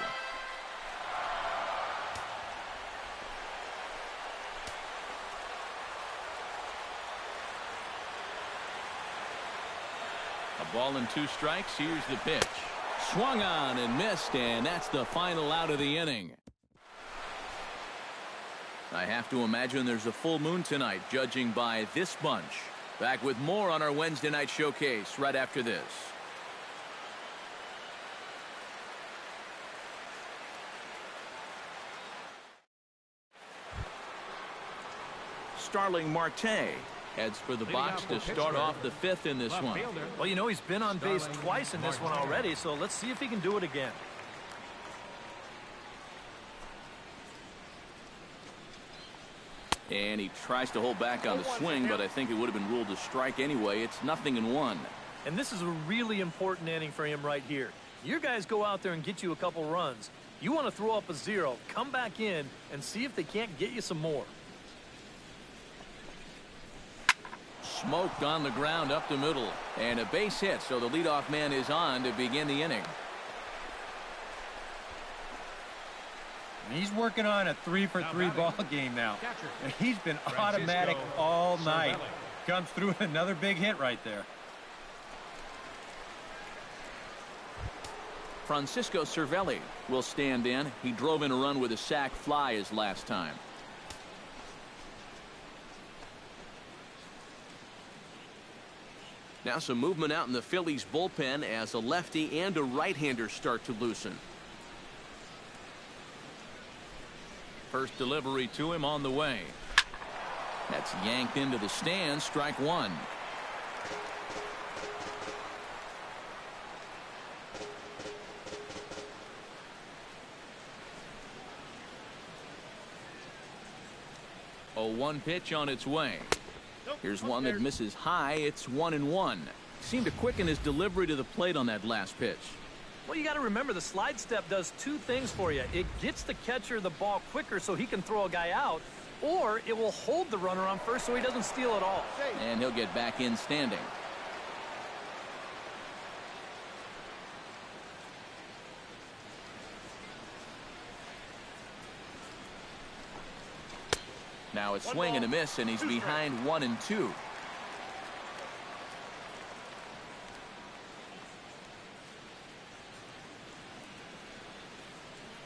Ball and two strikes. Here's the pitch. Swung on and missed, and that's the final out of the inning. I have to imagine there's a full moon tonight, judging by this bunch. Back with more on our Wednesday night showcase right after this. Starling Marte heads for the box to start off the fifth in this one. Well, you know, he's been on base twice in this one already, so let's see if he can do it again. And he tries to hold back on the swing, but I think it would have been ruled a strike anyway. It's 0-1. And this is a really important inning for him right here. Your guys go out there and get you a couple runs. You want to throw up a 0, come back in, and see if they can't get you some more. Smoked on the ground up the middle, and a base hit, so the leadoff man is on to begin the inning. He's working on a 3-for-3 ball game now. And he's been automatic all night. Comes through with another big hit right there. Francisco Cervelli will stand in. He drove in a run with a sac fly his last time. Now some movement out in the Phillies bullpen as a lefty and a right-hander start to loosen. First delivery to him on the way. That's yanked into the stands. Strike one. A 1 pitch on its way. Here's one that misses high. It's 1-1. Seemed to quicken his delivery to the plate on that last pitch. Well, you got to remember the slide step does two things for you. It gets the catcher the ball quicker so he can throw a guy out, or it will hold the runner on first so he doesn't steal it all. And he'll get back in standing. Now a swing and a miss, and he's behind 1-2.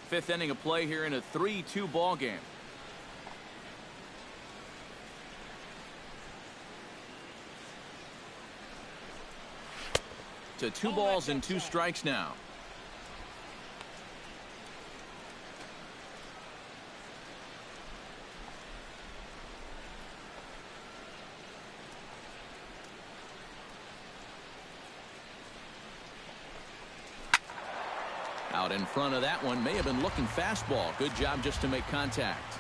Fifth inning of play here in a 3-2 ball game. To 2 balls and 2 strikes now. Out in front of that one, may have been looking fastball. Good job just to make contact.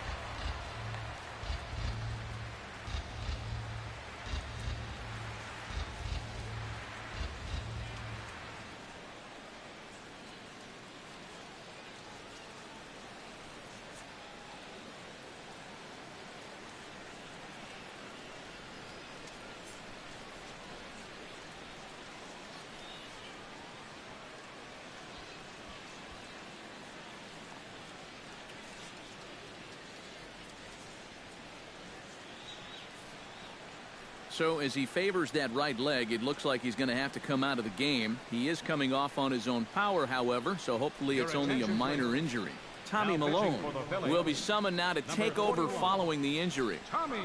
So as he favors that right leg, it looks like he's going to have to come out of the game. He is coming off on his own power, however, so hopefully it's only a minor injury. Tommy Malone will be summoned now to take over following the injury. Tommy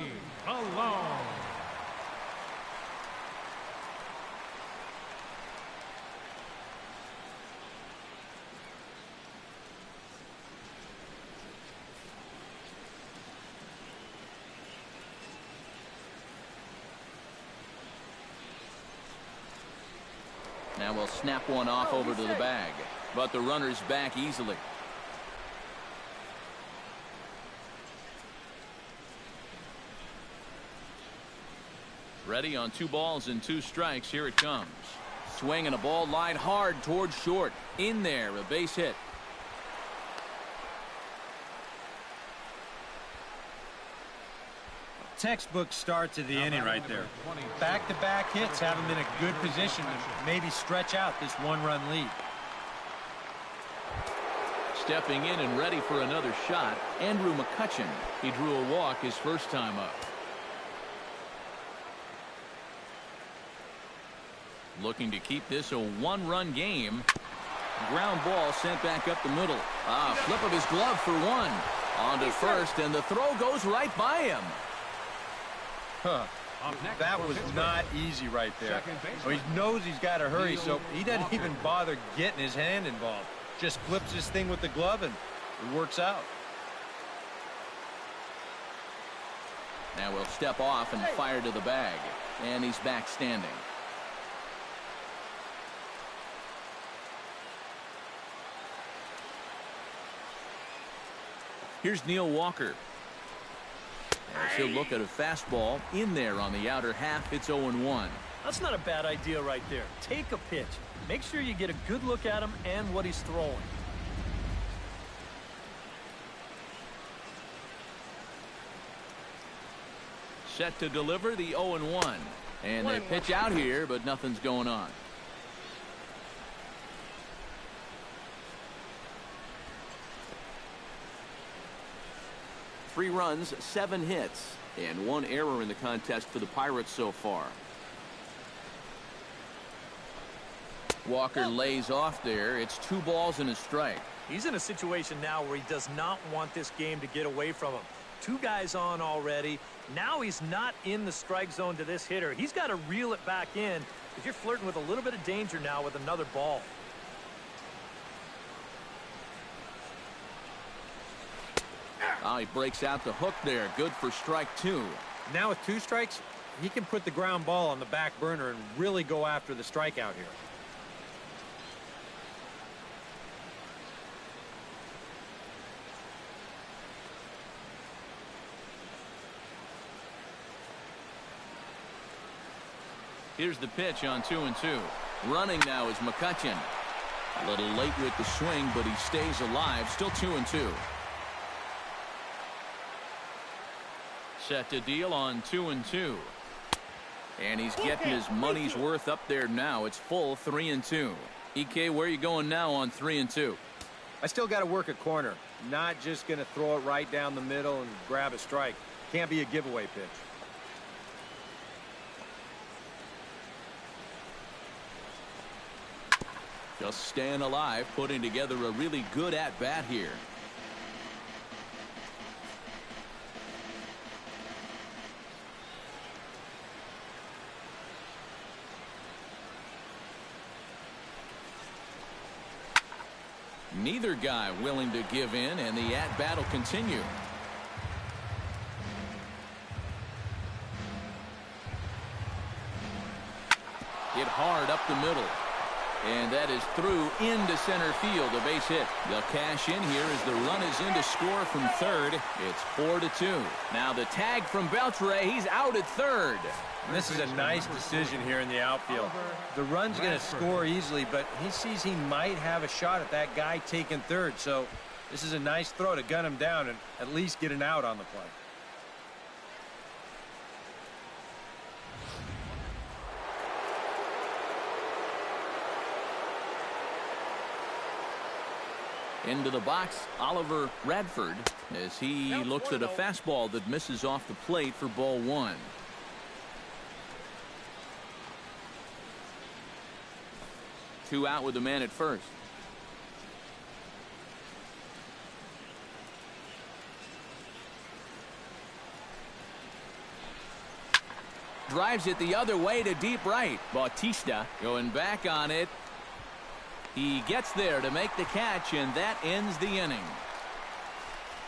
Malone. Now we'll snap one off over to the bag, but the runner's back easily. Ready on 2 balls and 2 strikes. Here it comes. Swing and a ball lined hard towards short. In there, a base hit. Textbook start to the inning right there. Back-to-back hits have him in a good position to maybe stretch out this 1-run lead. Stepping in and ready for another shot, Andrew McCutchen. He drew a walk his first time up. Looking to keep this a 1-run game. Ground ball sent back up the middle. Flip of his glove for 1. On to first, and the throw goes right by him. That was not easy right there. Well, he knows he's got to hurry, so he doesn't even bother getting his hand involved. Just flips his thing with the glove, and it works out. Now we'll step off and fire to the bag. And he's back standing. Here's Neil Walker. As he'll look at a fastball in there on the outer half. It's 0-1. That's not a bad idea right there. Take a pitch. Make sure you get a good look at him and what he's throwing. Set to deliver the 0-1. And they pitch out here, but nothing's going on. Three runs, 7 hits, and 1 error in the contest for the Pirates so far. Walker lays off there. It's 2 balls and a strike. He's in a situation now where he does not want this game to get away from him. 2 guys on already. Now he's not in the strike zone to this hitter. He's got to reel it back in if you're flirting with a little bit of danger now with another ball. Oh, he breaks out the hook there. Good for strike 2. Now with 2 strikes, he can put the ground ball on the back burner and really go after the strikeout here. Here's the pitch on 2-2. Running now is McCutcheon. A little late with the swing, but he stays alive. Still 2-2. Set to deal on 2-2. And he's getting his money's worth up there now. It's full 3-2. EK, where are you going now on 3-2? I still got to work a corner. Not just going to throw it right down the middle and grab a strike. Can't be a giveaway pitch. Just staying alive, putting together a really good at-bat here. Neither guy willing to give in, and the at-bat will continue. Hit hard up the middle. And that is through into center field, a base hit. They'll cash in here as the run is in to score from third. It's 4-2. Now the tag from Beltre. He's out at third. And this is a nice decision here in the outfield. The run's going to score easily, but he sees he might have a shot at that guy taking third. So this is a nice throw to gun him down and at least get an out on the play. Into the box, Oliver Radford, as he looks at a fastball that misses off the plate for ball 1. Two out with the man at first. Drives it the other way to deep right. Bautista going back on it. He gets there to make the catch, and that ends the inning.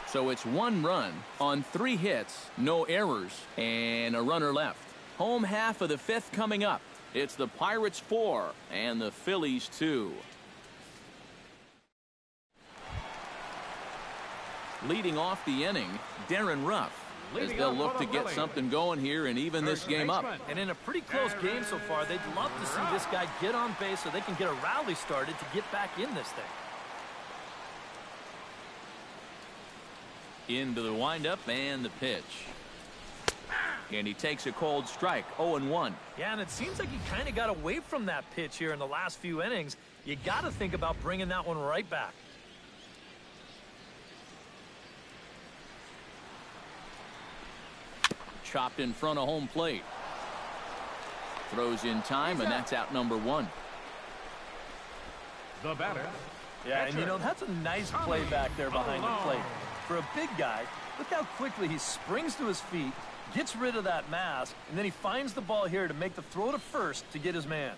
So it's 1 run on 3 hits, no errors, and a runner left. Home half of the 5th coming up. It's the Pirates 4 and the Phillies 2. Leading off the inning, Darren Ruff, as they'll look to get something going here and even this game up. And in a pretty close game so far, they'd love to see this guy get on base so they can get a rally started to get back in this thing. Into the windup and the pitch. And he takes a cold strike, 0-1. Yeah, and it seems like he kind of got away from that pitch here in the last few innings. You got to think about bringing that one right back. Chopped in front of home plate. Throws in time, and that's out number 1. The batter. Yeah, and you know, that's a nice play back there behind the plate. For a big guy, look how quickly he springs to his feet, gets rid of that mask, and then he finds the ball here to make the throw to first to get his man.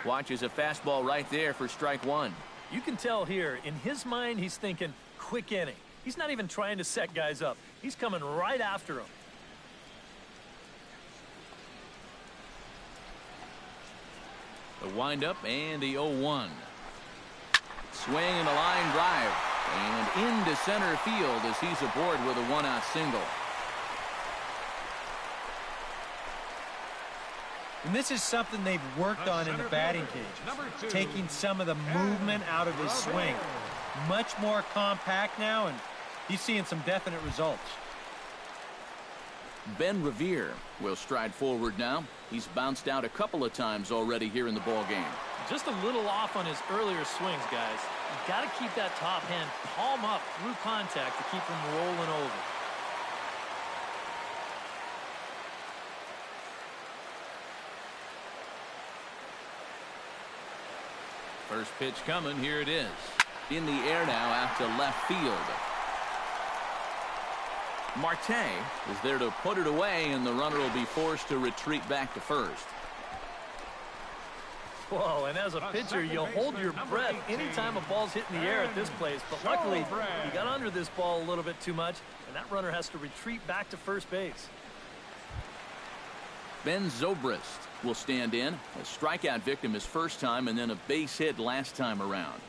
Watches a fastball right there for strike 1. You can tell here, in his mind, he's thinking quick inning. He's not even trying to set guys up. He's coming right after him. The windup and the 0-1. Swing and a line drive. And into center field as he's aboard with a 1-out single. And this is something they've worked on in the batting cages, taking some of the movement out of his swing. Much more compact now, and he's seeing some definite results. Ben Revere will stride forward now. He's bounced out a couple of times already here in the ball game. Just a little off on his earlier swings, guys. You've got to keep that top hand palm up through contact to keep him rolling over. First pitch coming. Here it is. In the air now out to left field. Marte is there to put it away, and the runner will be forced to retreat back to first. Whoa, and as a pitcher, you'll hold your breath anytime a ball's hit in the air at this place. But luckily, he got under this ball a little bit too much, and that runner has to retreat back to first base. Ben Zobrist will stand in. A strikeout victim his first time, and then a base hit last time around.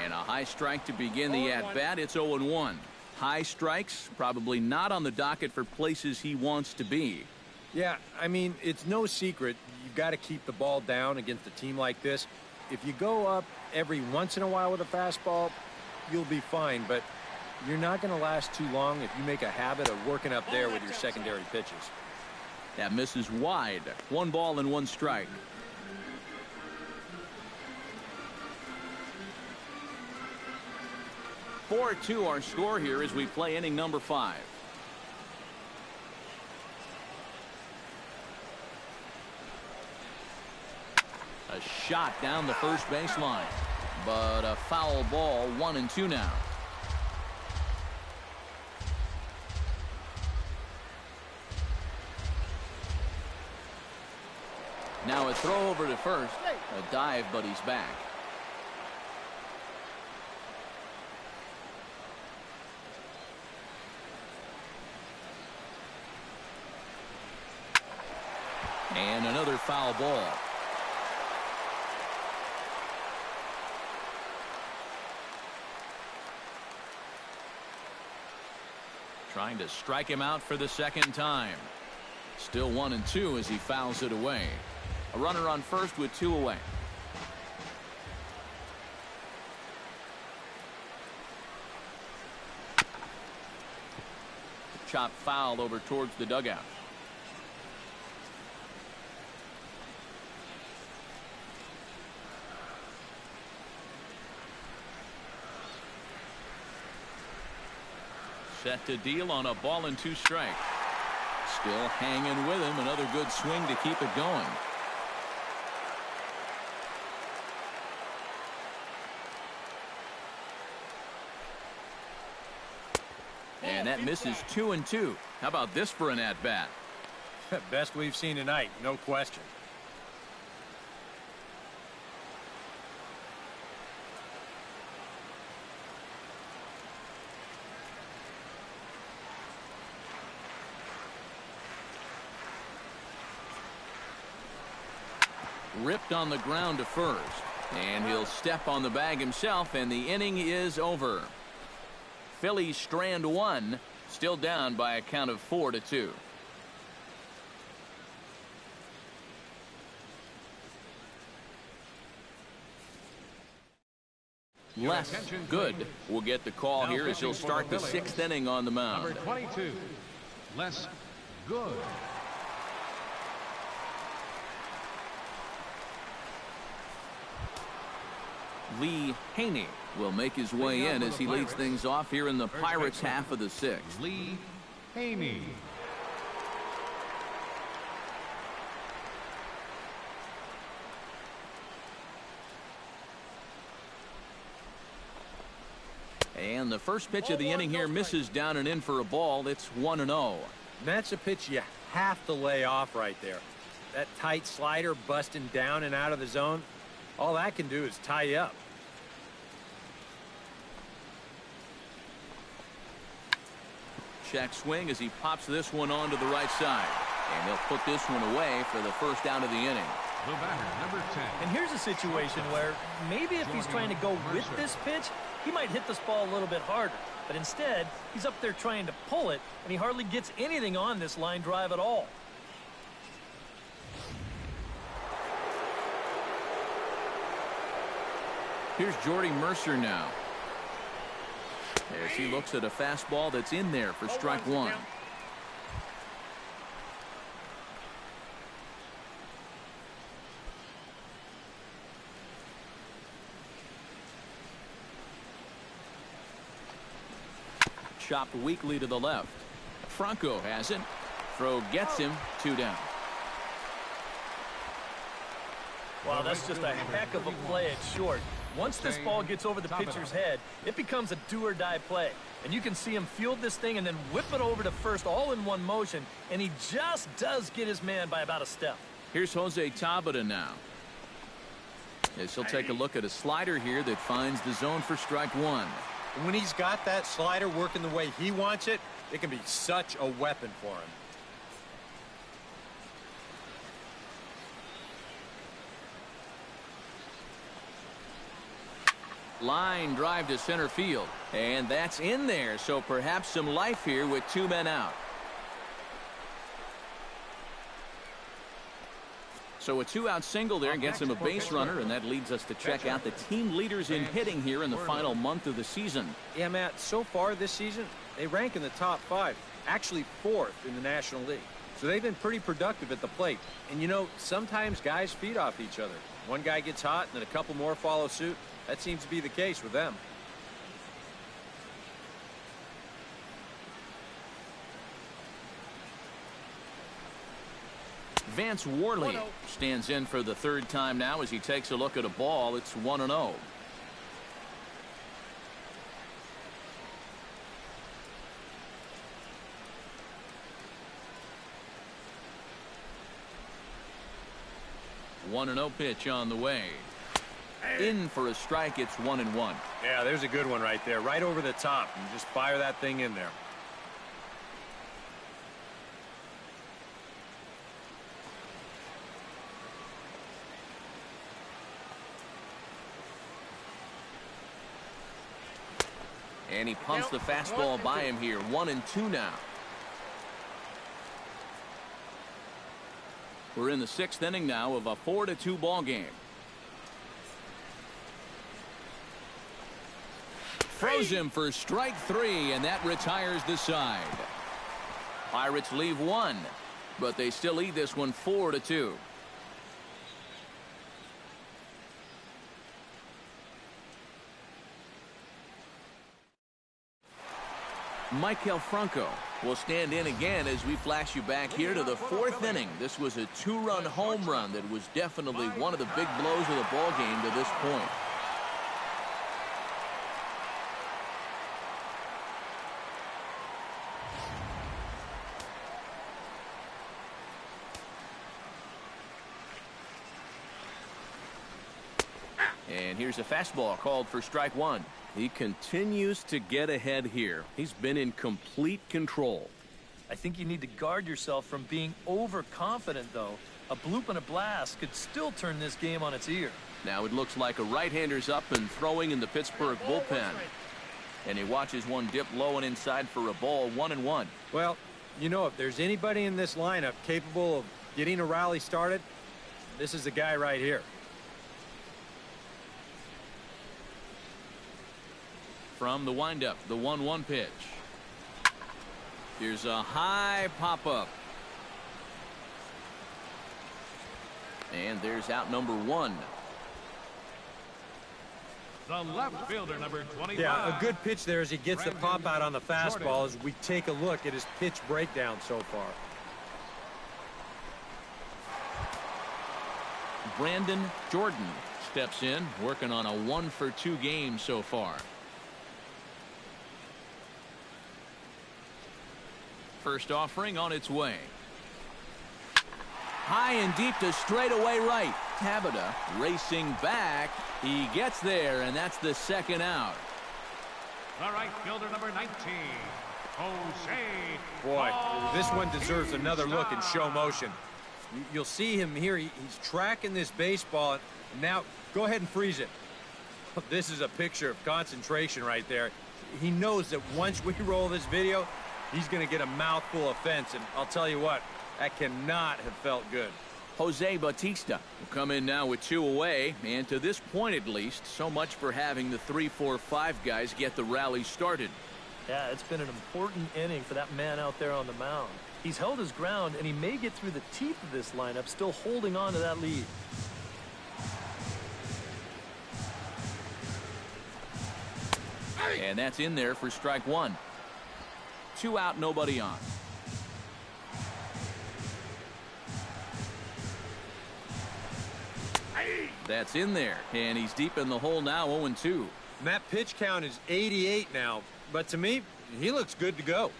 And a high strike to begin the at-bat. It's 0-1. High strikes, probably not on the docket for places he wants to be. Yeah, I mean, it's no secret. You've got to keep the ball down against a team like this. If you go up every once in a while with a fastball, you'll be fine. But you're not going to last too long if you make a habit of working up there with your secondary pitches. That misses wide. 1 ball and 1 strike. 4-2 our score here as we play inning number 5. A shot down the first baseline, but a foul ball. 1-2 now. Now a throw over to first. A dive, but he's back. And another foul ball. Trying to strike him out for the second time. Still 1-2 as he fouls it away. A runner on first with 2 away. Chop foul over towards the dugout. Set to deal on a ball and 2 strike. Still hanging with him. Another good swing to keep it going. And that misses 2-2. How about this for an at-bat? Best we've seen tonight, no question. Ripped on the ground to first, and he'll step on the bag himself, and the inning is over. Phillies strand 1, still down by a count of 4-2. Les Good will get the call here as he'll start the 6th inning on the mound. Number 22, Les Good. Lee Haney will make his way in as he leads things off here in the Pirates' half of the 6th. Lee Haney. And the first pitch of the inning here misses down and in for a ball. It's 1-0. That's a pitch you have to lay off right there. That tight slider busting down and out of the zone. All that can do is tie you up. Check swing as he pops this one onto the right side. And he'll put this one away for the first out of the inning. The batter, number 10. And here's a situation where maybe if he's trying to go with this pitch, he might hit this ball a little bit harder. But instead, he's up there trying to pull it, and he hardly gets anything on this line drive at all. Here's Jordy Mercer now. As he looks at a fastball that's in there for strike 1. Chopped weakly to the left. Franco has it. Throw gets him. 2 down. Wow, that's just a heck of a play at short. Once this ball gets over the pitcher's head, it becomes a do-or-die play. And you can see him field this thing and then whip it over to first all in one motion, and he just does get his man by about a step. Here's Jose Tabata now. As he'll take a look at a slider here that finds the zone for strike one. And when he's got that slider working the way he wants it, it can be such a weapon for him. Line drive to center field. And that's in there, so perhaps some life here with two men out. So a two-out single there gets him a base runner, and that leads us to check out the team leaders in hitting here in the final month of the season. Yeah, Matt, so far this season, they rank in the top 5, actually 4th in the National League. So they've been pretty productive at the plate. And, you know, sometimes guys feed off each other. One guy gets hot, and then a couple more follow suit. That seems to be the case with them. Vance Worley stands in for the third time now as he takes a look at a ball. It's 1-0. One and 0 pitch on the way. In for a strike. It's 1-1. Yeah, there's a good one right there, right over the top, and just fire that thing in there. And he pumps the fastball by him here. 1-2 now. We're in the 6th inning now of a 4-2 ball game. Throws him for strike 3, and that retires the side. Pirates leave one, but they still lead this one 4-2. Michael Franco will stand in again as we flash you back here to the 4th inning. This was a 2-run home run that was definitely one of the big blows of the ball game to this point. And here's a fastball called for strike 1. He continues to get ahead here. He's been in complete control. I think you need to guard yourself from being overconfident, though. A bloop and a blast could still turn this game on its ear. Now it looks like a right-hander's up and throwing in the Pittsburgh bullpen. And he watches one dip low and inside for a ball. 1-1. Well, you know, if there's anybody in this lineup capable of getting a rally started, this is the guy right here. From the windup, the 1-1 pitch. Here's a high pop-up. And there's out number 1. The left fielder, number 25. Yeah, a good pitch there as he gets the pop out on the fastball as we take a look at his pitch breakdown so far. Brandon Jordan steps in, working on a 1-for-2 game so far. First offering on its way. High and deep to straightaway right. Tabata racing back. He gets there, and that's the 2nd out. The right fielder, number 19, Jose. Boy, this one deserves another look in show motion. You'll see him here. He's tracking this baseball. And now, go ahead and freeze it. This is a picture of concentration right there. He knows that once we roll this video, he's going to get a mouthful of fence, and I'll tell you what, that cannot have felt good. Jose Bautista will come in now with 2 away, and to this point at least, so much for having the 3-4-5 guys get the rally started. Yeah, it's been an important inning for that man out there on the mound. He's held his ground, and he may get through the teeth of this lineup, still holding on to that lead. And that's in there for strike 1. 2 out, nobody on. That's in there, and he's deep in the hole now, 0-2. And that pitch count is 88 now, but to me, he looks good to go.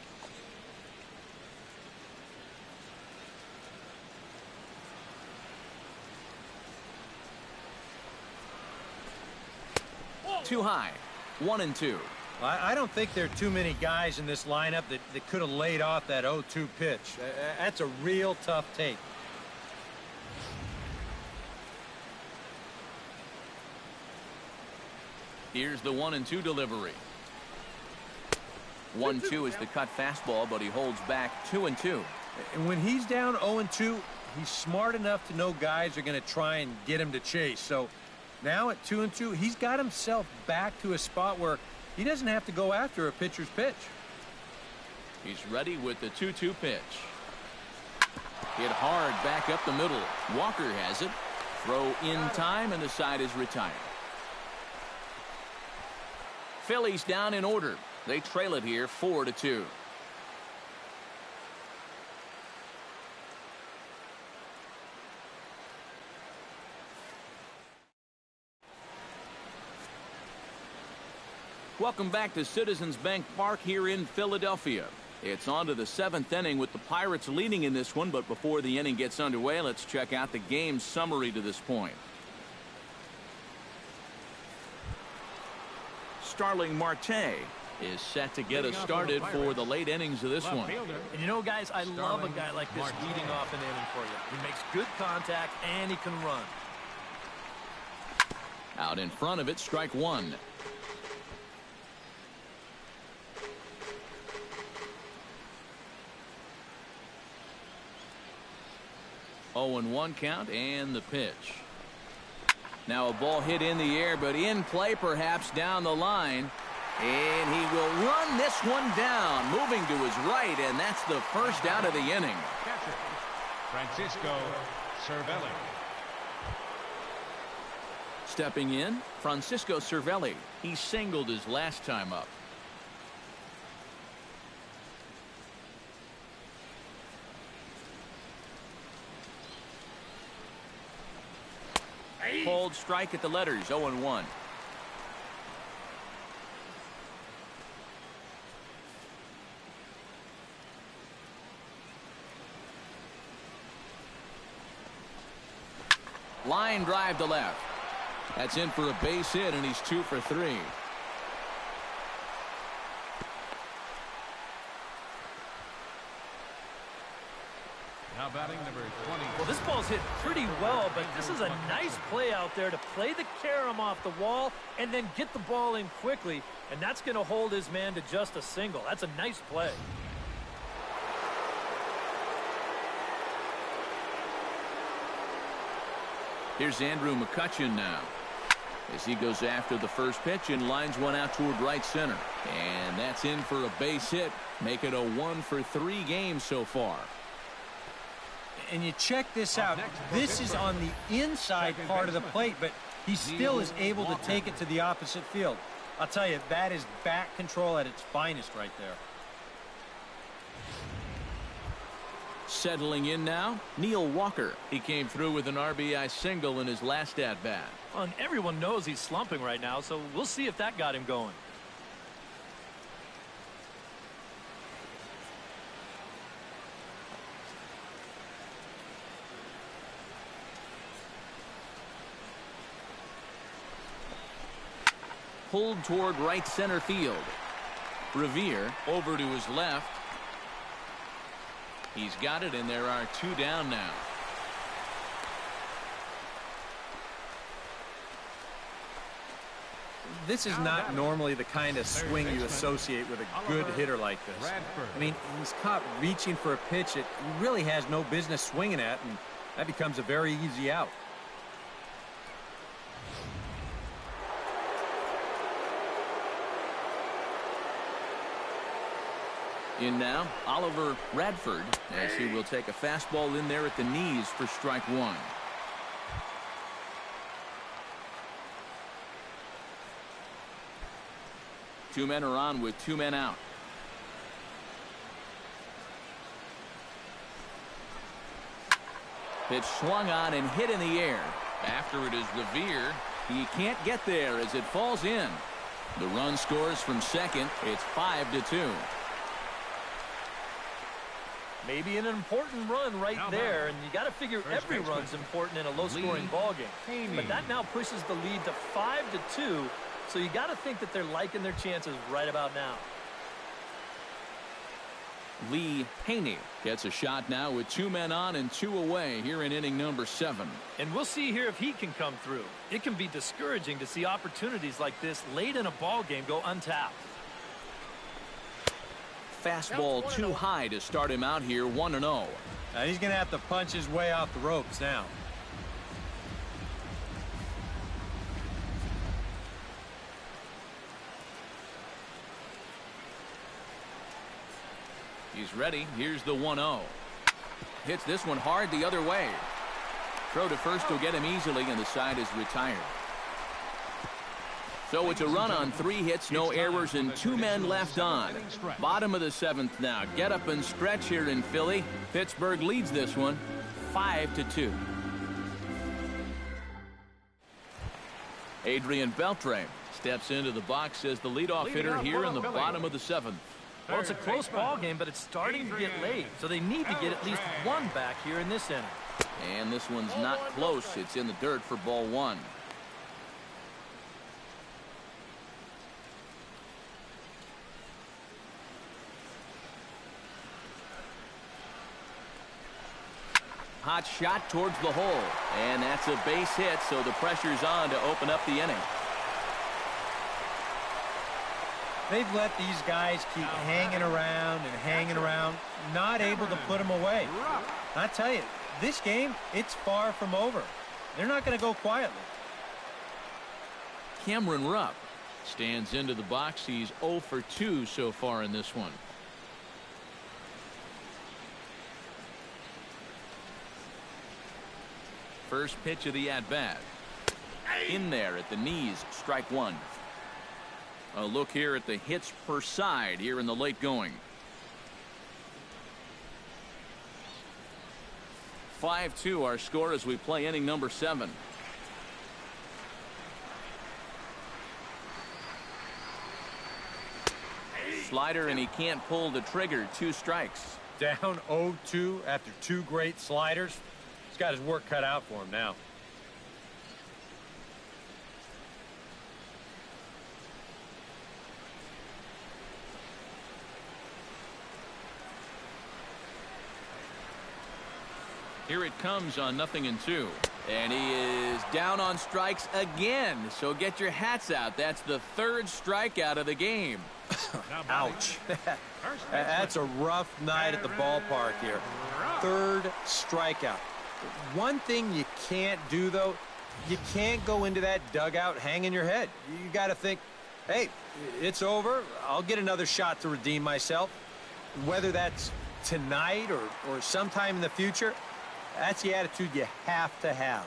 Too high, 1-2. I don't think there are too many guys in this lineup that could have laid off that 0-2 pitch. That's a real tough take. Here's the 1-2 delivery. 1-2 is the cut fastball, but he holds back 2-2. And when he's down 0-2, he's smart enough to know guys are going to try and get him to chase. So now at 2-2, he's got himself back to a spot where he doesn't have to go after a pitcher's pitch. He's ready with the 2-2 pitch. Hit hard back up the middle. Walker has it. Throw in time, and the side is retired. Phillies down in order. They trail it here 4-2. Welcome back to Citizens Bank Park here in Philadelphia. It's on to the 7th inning with the Pirates leading in this one, but before the inning gets underway, let's check out the game summary to this point. Starling Marte is set to get us started for the late innings of this one. And you know, guys, I love a guy like this leading off an inning for you. He makes good contact and he can run. Out in front of it, strike one. Oh, and 1 count, and the pitch. Now a ball hit in the air, but in play perhaps down the line. And he will run this one down, moving to his right, and that's the first out of the inning. Catcher, Francisco Cervelli. Stepping in, Francisco Cervelli. He singled his last time up. Hold strike at the letters, 0-1. Line drive to left. That's in for a base hit, and he's 2 for 3. Now batting number 20. Well, this ball's hit pretty well, but this is a nice play out there to play the carom off the wall and then get the ball in quickly, and that's going to hold his man to just a single. That's a nice play. Here's Andrew McCutchen now, as he goes after the first pitch and lines one out toward right center. And that's in for a base hit. Make it a 1 for 3 game so far. And you check this out. This is on the inside part of the plate, but he still is able to take it to the opposite field. I'll tell you, that is bat control at its finest right there. Settling in now, Neil Walker. He came through with an RBI single in his last at-bat. Well, and everyone knows he's slumping right now, so we'll see if that got him going. Pulled toward right center field. Revere over to his left. He's got it, and there are 2 down now. This is not normally the kind of swing you associate with a good hitter like this. I mean, he's caught reaching for a pitch that he really has no business swinging at, and that becomes a very easy out. In now, Oliver Radford, as he will take a fastball in there at the knees for strike one. Two men are on with 2 men out. Pitch swung on and hit in the air. After it is Revere. He can't get there as it falls in. The run scores from second. It's 5-2. Maybe an important run right there, and you got to figure every run's important in a low-scoring ball game. But that now pushes the lead to 5-2, so you got to think that they're liking their chances right about now. Lee Haney gets a shot now with 2 men on and 2 away here in inning number 7. And we'll see here if he can come through. It can be discouraging to see opportunities like this late in a ball game go untapped. Fastball too high to start him out here, 1-0. Now he's going to have to punch his way off the ropes now. He's ready. Here's the 1-0. Hits this one hard the other way. Throw to first will get him easily, and the side is retired. So it's a run on 3 hits, no errors, and 2 men left on. Bottom of the 7th now. Get up and stretch here in Philly. Pittsburgh leads this one 5-2. Adrian Beltre steps into the box as the leadoff hitter here in the bottom of the 7th. Well, it's a close ball game, but it's starting to get late, so they need to get at least 1 back here in this inning. And this one's not close. It's in the dirt for ball 1. Hot shot towards the hole, and that's a base hit, so the pressure's on to open up the inning. They've let these guys keep hanging around, not able to put them away. I tell you, this game, it's far from over. They're not going to go quietly. Cameron Rupp stands into the box. He's 0 for 2 so far in this one. First pitch of the at-bat. In there at the knees, strike 1. A look here at the hits per side here in the late going. 5-2 our score as we play inning number 7. Slider, and he can't pull the trigger. 2 strikes. Down 0-2 after 2 great sliders. He's got his work cut out for him now. Here it comes on 0-2. And he is down on strikes again. So get your hats out. That's the 3rd strikeout of the game. Ouch. That's a rough night at the ballpark here. 3rd strikeout. One thing you can't do, though, you can't go into that dugout hanging your head. You got to think, hey, it's over. I'll get another shot to redeem myself. Whether that's tonight or sometime in the future, that's the attitude you have to have.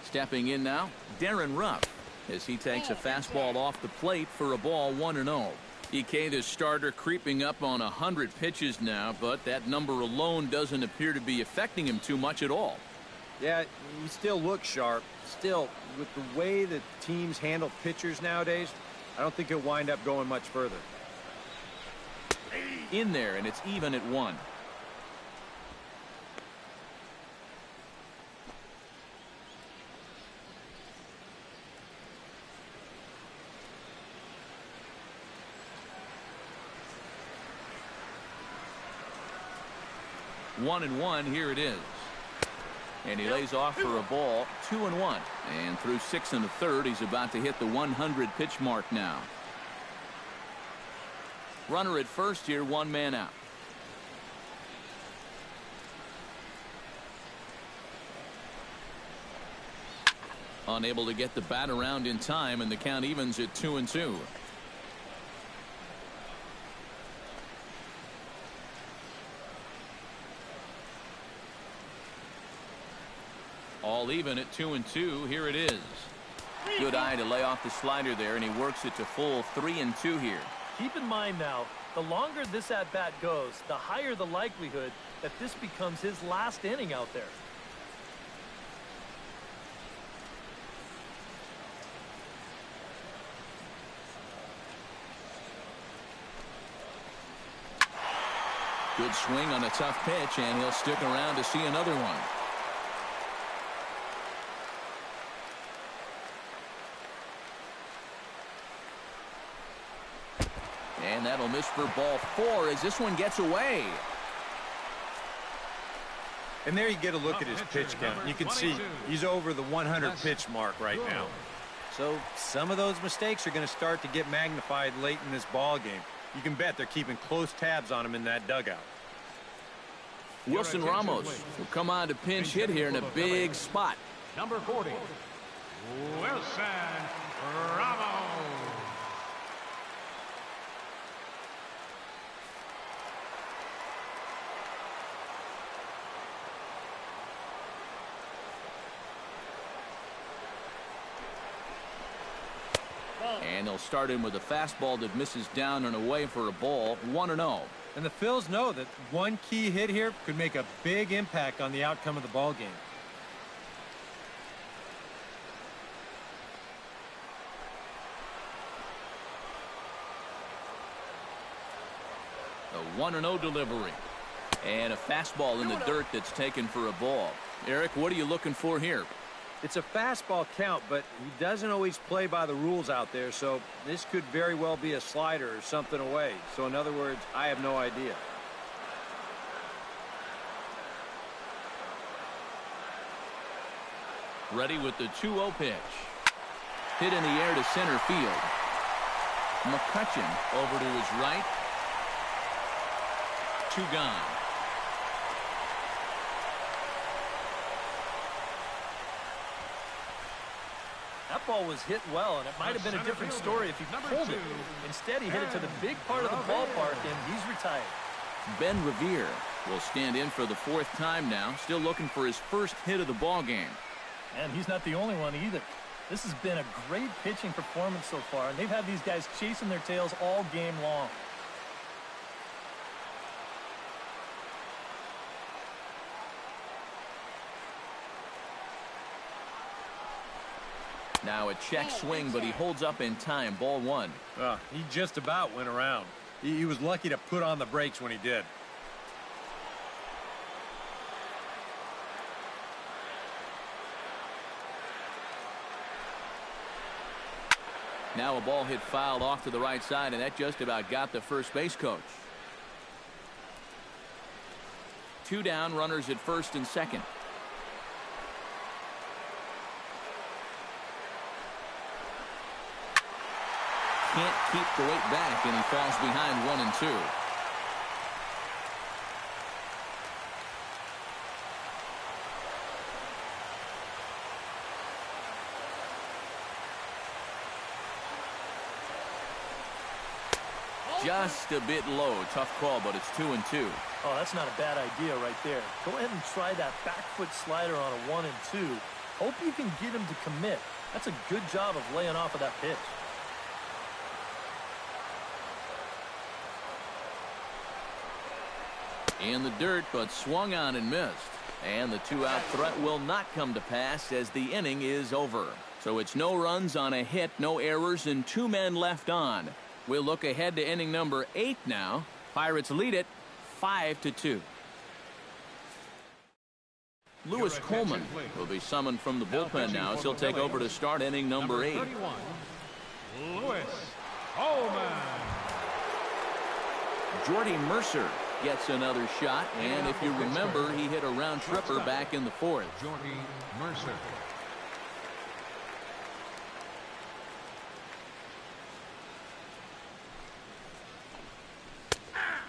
Stepping in now, Darren Rupp, as he takes a fastball off the plate for a ball 1-0. EK, the starter, creeping up on 100 pitches now, but that number alone doesn't appear to be affecting him too much at all. Yeah, he still looks sharp. Still, with the way that teams handle pitchers nowadays, I don't think he'll wind up going much further. In there, and it's even at 1. One and 1, here it is. And he lays off for a ball, 2-1. And through 6 1/3, he's about to hit the 100 pitch mark now. Runner at first here, 1 man out. Unable to get the bat around in time, and the count evens at 2-2. All even at 2-2. Here it is. Good eye to lay off the slider there, and he works it to full 3-2 here. Keep in mind now, the longer this at-bat goes, the higher the likelihood that this becomes his last inning out there. Good swing on a tough pitch, and he'll stick around to see another one. And that'll miss for ball 4 as this one gets away. And there you get a look at his pitch count. You can see he's over the 100 pitch mark right now. So some of those mistakes are going to start to get magnified late in this ball game. You can bet they're keeping close tabs on him in that dugout. Wilson Ramos will come on to pinch hit here in a big spot. Number 40, Wilson Ramos. And they'll start him with a fastball that misses down and away for a ball, 1-0. And the Phils know that one key hit here could make a big impact on the outcome of the ball game. A 1-0 delivery. And a fastball in the dirt that's taken for a ball. Eric, what are you looking for here? It's a fastball count, but he doesn't always play by the rules out there, so this could very well be a slider or something away. So in other words, I have no idea. Ready with the 2-0 pitch. Hit in the air to center field. McCutcheon over to his right. 2 gone. That ball was hit well, and it might have been a different story if he pulled it. Instead, he hit it to the big part of the ballpark, and he's retired. Ben Revere will stand in for the 4th time now, still looking for his first hit of the ball game. And he's not the only one either. This has been a great pitching performance so far, and they've had these guys chasing their tails all game long. Now a check swing, but he holds up in time. Ball 1. He just about went around. He was lucky to put on the brakes when he did. Now a ball hit fouled off to the right side, and that just about got the first base coach. 2 down, runners at first and second. Can't keep the weight back, and he falls behind 1 and 2. Just a bit low. Tough call, but it's 2 and 2. Oh, that's not a bad idea right there. Go ahead and try that back foot slider on a 1 and 2. Hope you can get him to commit. That's a good job of laying off of that pitch. In the dirt, but swung on and missed. And the 2-out threat will not come to pass as the inning is over. So it's no runs on a hit, no errors, and 2 men left on. We'll look ahead to inning number 8 now. Pirates lead it 5-2. Lewis Coleman will be summoned from the bullpen now as he'll take over to start inning number 8. Lewis Coleman. Jordy Mercer gets another shot, and if you remember, he hit a round tripper back in the 4th. Jordy Mercer.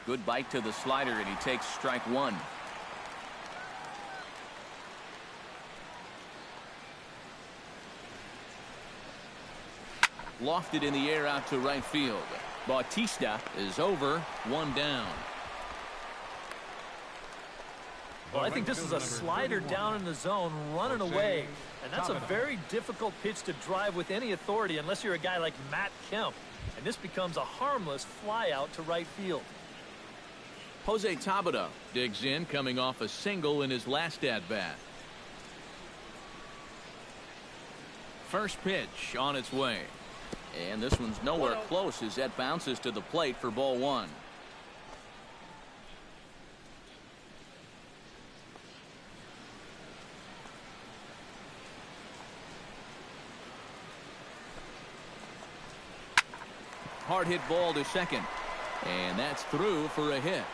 Good bite to the slider, and he takes strike 1. Lofted in the air out to right field. Bautista is over, 1 down. Well, I think this is a slider down in the zone, running away. And that's a very difficult pitch to drive with any authority unless you're a guy like Matt Kemp. And this becomes a harmless fly out to right field. Jose Tabata digs in, coming off a single in his last at-bat. First pitch on its way. And this one's nowhere close as that bounces to the plate for ball one. Hard hit ball to second. And that's through for a hit.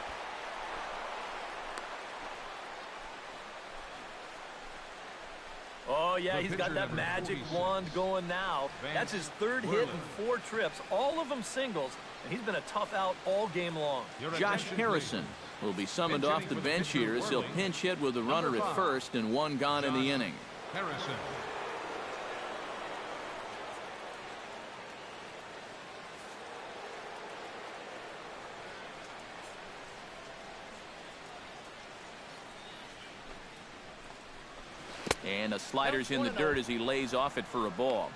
Oh, yeah, he's got that magic wand going now. That's his third hit in 4 trips, all of them singles, and he's been a tough out all game long. Josh Harrison will be summoned off the bench here as he'll pinch hit with a runner at first and one gone in the inning. Harrison. And the slider's in the dirt as he lays off it for a ball.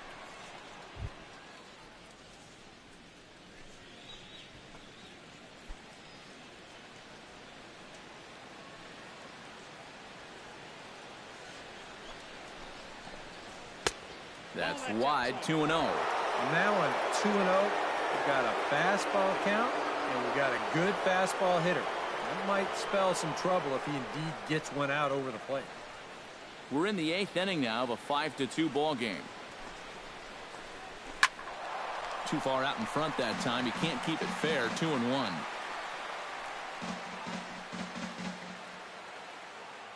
That's wide, 2-0. Now on 2-0, we've got a fastball count, and we've got a good fastball hitter. That might spell some trouble if he indeed gets one out over the plate. We're in the 8th inning now of a 5-2 ball game. Too far out in front that time. He can't keep it fair. 2-1.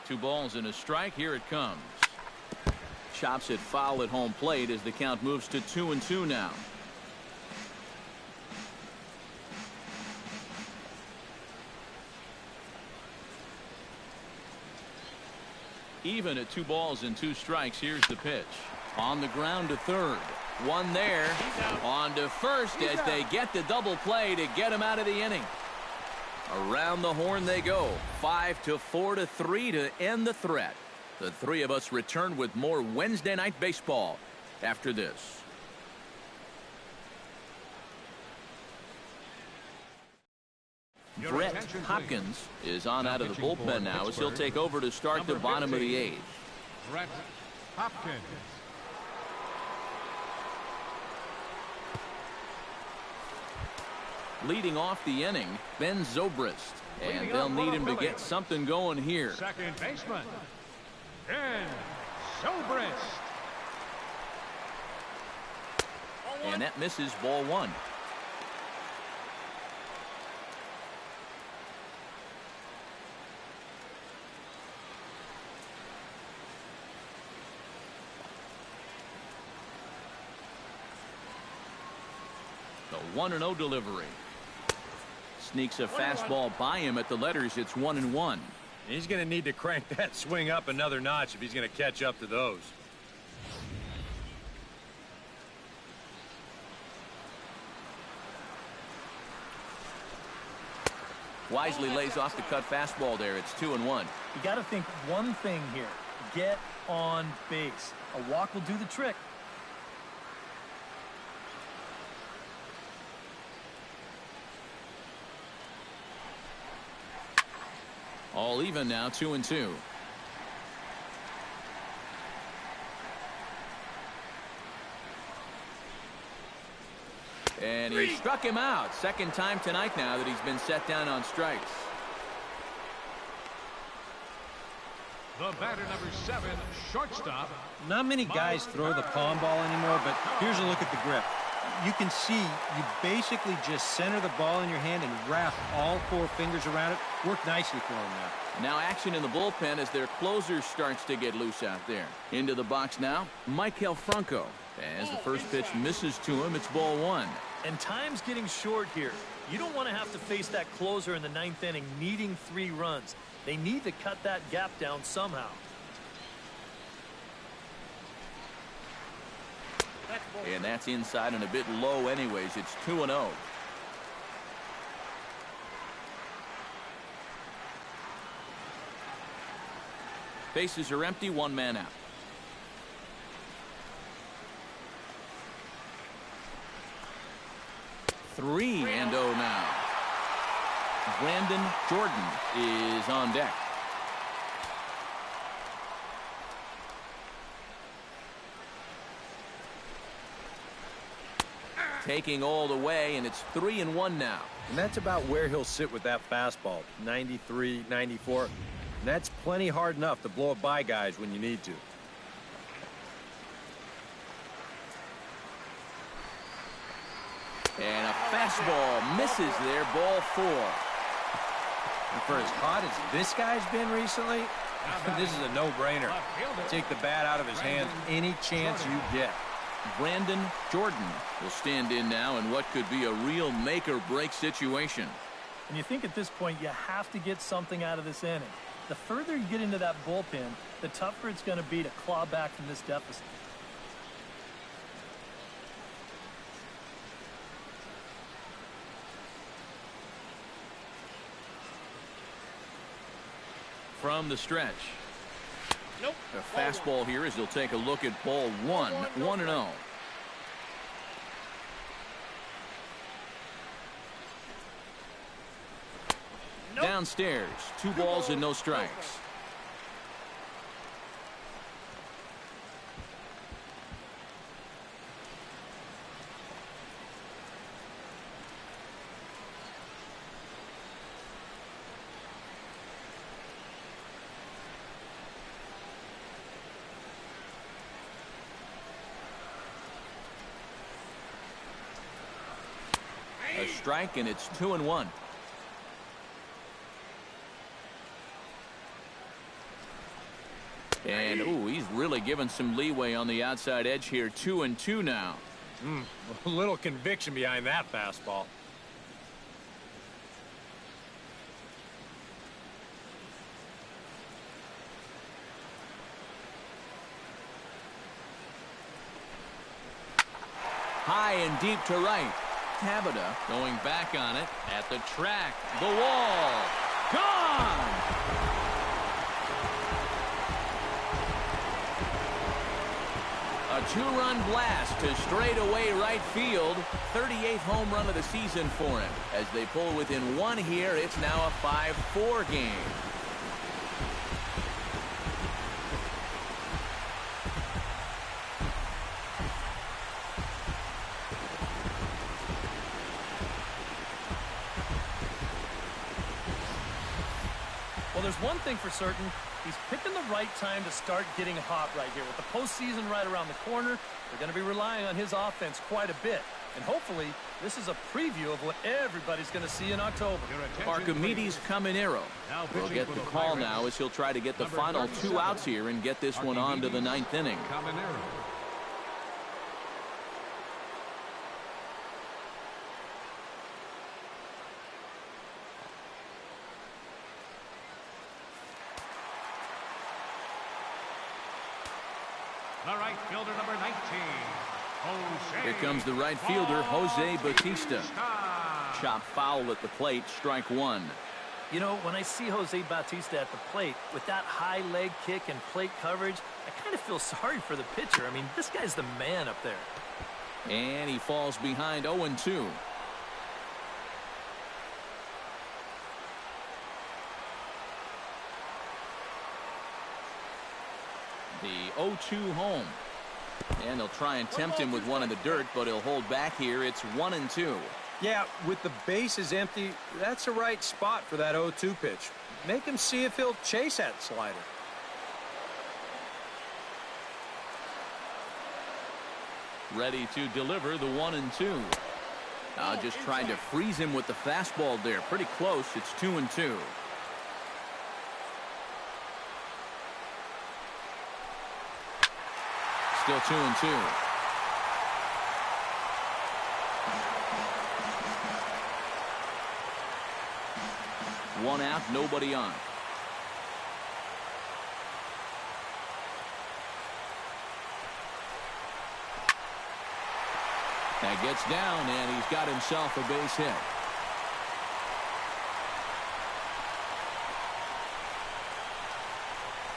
2 balls and a strike. Here it comes. Chops it foul at home plate as the count moves to 2-2 now. Even at 2 balls and 2 strikes. Here's the pitch. On the ground to third. One there. On to first as they get the double play to get him out of the inning. Around the horn they go. 5-4-3 to end the threat. The 3 of us return with more Wednesday night baseball after this. Brett Hopkins is on out of the bullpen now as he'll take over to start the bottom of the 8th. Brett Hopkins. Leading off the inning, Ben Zobrist. And they'll need him to get something going here. Second baseman, Ben Zobrist. And that misses ball 1. The 1-0 delivery. Sneaks a fastball by him at the letters. It's 1-1. He's going to need to crank that swing up another notch if he's going to catch up to those. Wisely lays off the cut fastball there. It's 2-1. You got to think one thing here. Get on base. A walk will do the trick. All even now, 2-2. And he struck him out. Second time tonight now that he's been set down on strikes. The batter, number 7, shortstop. Not many guys throw the palm ball anymore, but here's a look at the grip. You can see you basically just center the ball in your hand and wrap all 4 fingers around it. Worked nicely for him now. Now action in the bullpen as their closer starts to get loose out there. Into the box now, Maikel Franco. As the first pitch misses to him, it's ball 1. And time's getting short here. You don't want to have to face that closer in the 9th inning needing 3 runs. They need to cut that gap down somehow. And that's inside and a bit low anyways. It's 2-0. Bases are empty, 1 man out. Three and 0 now. Brandon Jordan is on deck. Taking all the way, and it's 3-1 now. And that's about where he'll sit with that fastball, 93, 94. And that's plenty hard enough to blow it by guys when you need to. And a fastball misses there, ball 4. And for as hot as this guy's been recently, this is a no-brainer. Take the bat out of his hands any chance you get. Brandon Jordan will stand in now in what could be a real make-or-break situation. And you think at this point you have to get something out of this inning. The further you get into that bullpen, the tougher it's going to be to claw back from this deficit. From the stretch. Nope. A fastball here as he'll take a look at ball 1, 1-0. Nope. Downstairs, 2 balls and no strikes. A strike, and it's 2-1. And, ooh, he's really given some leeway on the outside edge here. 2-2 now. A little conviction behind that fastball. High and deep to right. Tabata going back on it at the track. The wall. Gone! A 2-run blast to straightaway right field. 38th home run of the season for him. As they pull within 1 here, it's now a 5-4 game. Well, there's one thing for certain. He's picking the right time to start getting hot right here. With the postseason right around the corner, they're going to be relying on his offense quite a bit. And hopefully, this is a preview of what everybody's going to see in October. Archimedes Caminero will get the call now as he'll try to get the final 2 outs here and get this one on to the 9th inning. The right fielder, number 19, Jose. Here comes the right fielder, Jose Bautista. Chop foul at the plate, strike 1. You know, when I see Jose Bautista at the plate, with that high leg kick and plate coverage, I kind of feel sorry for the pitcher. I mean, this guy's the man up there. And he falls behind 0-2. The 0-2 home. And they'll try and tempt him with one in the dirt, but he'll hold back here. It's 1-2. Yeah, with the bases empty, that's the right spot for that 0-2 pitch. Make him see if he'll chase that slider. Ready to deliver the 1-2. Now just trying to freeze him with the fastball there. Pretty close. It's 2-2. Still 2-2. One out, nobody on. That gets down, and he's got himself a base hit.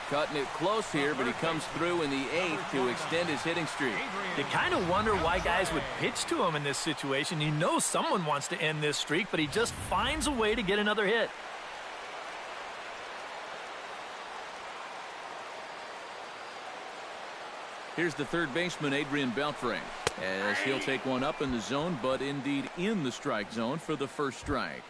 Cutting it close here, but he comes through in the 8th to extend his hitting streak. You kind of wonder why guys would pitch to him in this situation. You know someone wants to end this streak, but he just finds a way to get another hit. Here's the third baseman, Adrian Beltre, as he'll take one up in the zone, but indeed in the strike zone for the first strike.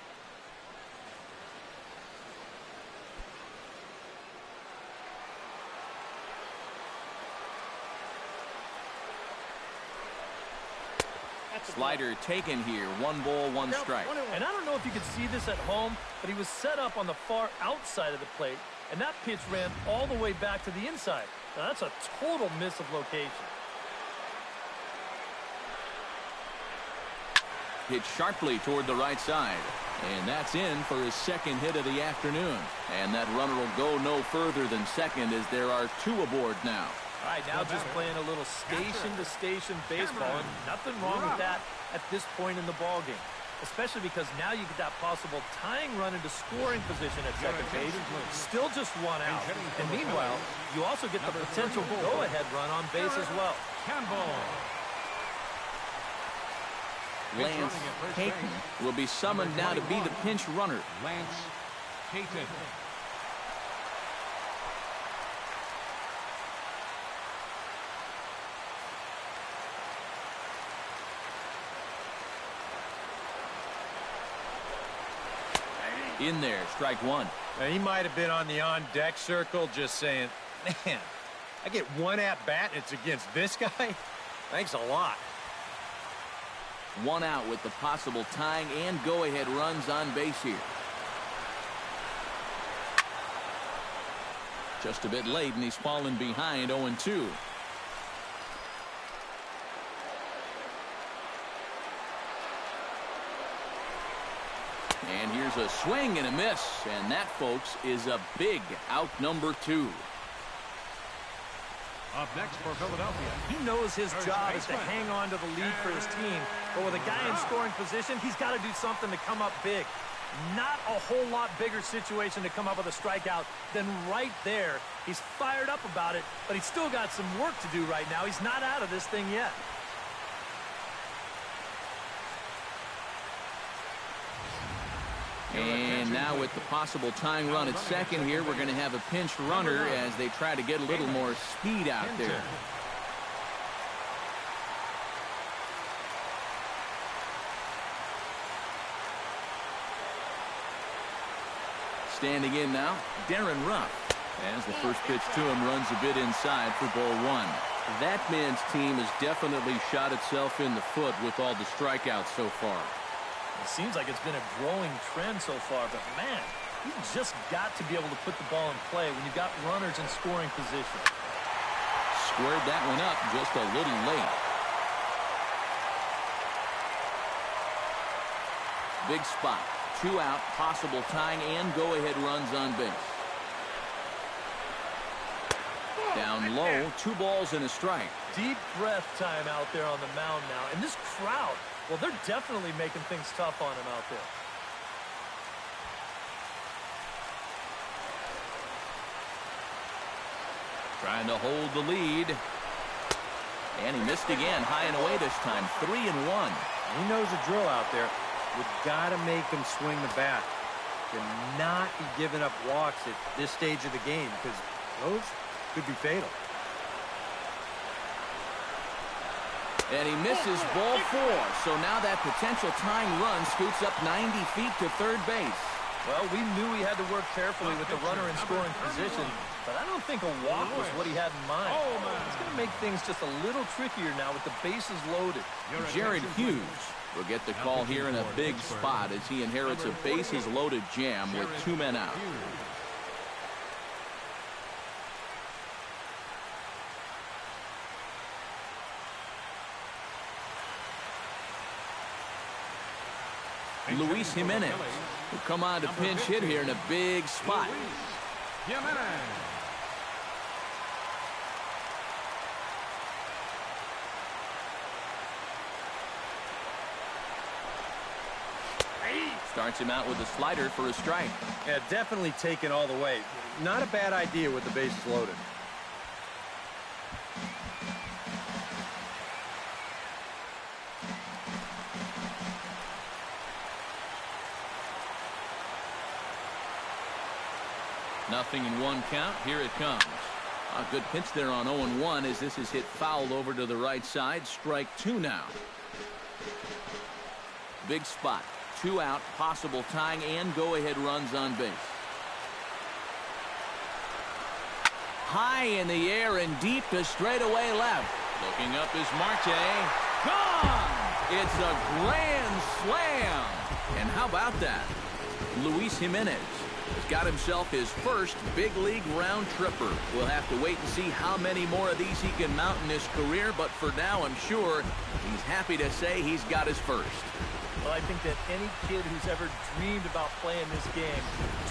Slider taken here. 1 ball, 1 strike. And I don't know if you could see this at home, but he was set up on the far outside of the plate, and that pitch ran all the way back to the inside. Now, that's a total miss of location. Hit sharply toward the right side. And that's in for his second hit of the afternoon. And that runner will go no further than second as there are 2 aboard now. All right, now just playing a little station-to-station baseball, and nothing wrong with that at this point in the ballgame, especially because now you get that possible tying run into scoring position at second base, still just 1 out. And meanwhile, you also get the potential go-ahead run on base as well. Lance Payton will be summoned now to be the pinch runner. Lance Payton. In there, strike 1. Now, he might have been on the on-deck circle just saying, man, I get 1 at-bat and it's against this guy? Thanks a lot. 1 out with the possible tying and go-ahead runs on base here. Just a bit late, and he's fallen behind 0-2. And here's a swing and a miss, and that, folks, is a big out number 2. Up next for Philadelphia. He knows his job is to hang on to the lead for his team, but with a guy in scoring position, he's got to do something to come up big. Not a whole lot bigger situation to come up with a strikeout than right there. He's fired up about it, but he's still got some work to do right now. He's not out of this thing yet. And now with the possible tying run at second here, we're going to have a pinch runner as they try to get a little more speed out there. Standing in now, Darren Ruff. As the first pitch to him runs a bit inside for ball 1. That man's team has definitely shot itself in the foot with all the strikeouts so far. It seems like it's been a growing trend so far, but man, you've just got to be able to put the ball in play when you've got runners in scoring position. Squared that one up just a little late. Big spot. 2 out, possible tying and go-ahead runs on base. Down low, 2 balls and a strike. Deep breath time out there on the mound now. And this crowd, well, they're definitely making things tough on him out there. Trying to hold the lead. And he missed again, high and away this time. 3-1. He knows the drill out there. You've got to make him swing the bat. Cannot be giving up walks at this stage of the game because those could be fatal. And he misses ball 4. So now that potential tying run scoots up 90 feet to third base. Well, we knew he had to work carefully with the runner in scoring position, but I don't think a walk was what he had in mind. It's going to make things just a little trickier now with the bases loaded. Jared Hughes will get the call here in a big spot as he inherits a bases-loaded jam with 2 men out. Luis Jimenez will come on to pinch hit here in a big spot. Starts him out with a slider for a strike. Yeah, definitely taken all the way. Not a bad idea with the bases loaded. Nothing in one count. Here it comes. A good pitch there on 0-1 as this is hit foul over to the right side. Strike 2 now. Big spot. 2 out. Possible tying and go-ahead runs on base. High in the air and deep to straightaway left. Looking up is Marte. Gone! It's a grand slam. And how about that? Luis Jimenez has got himself his first big league round tripper. We'll have to wait and see how many more of these he can mount in his career, but for now I'm sure he's happy to say he's got his first. Well, I think that any kid who's ever dreamed about playing this game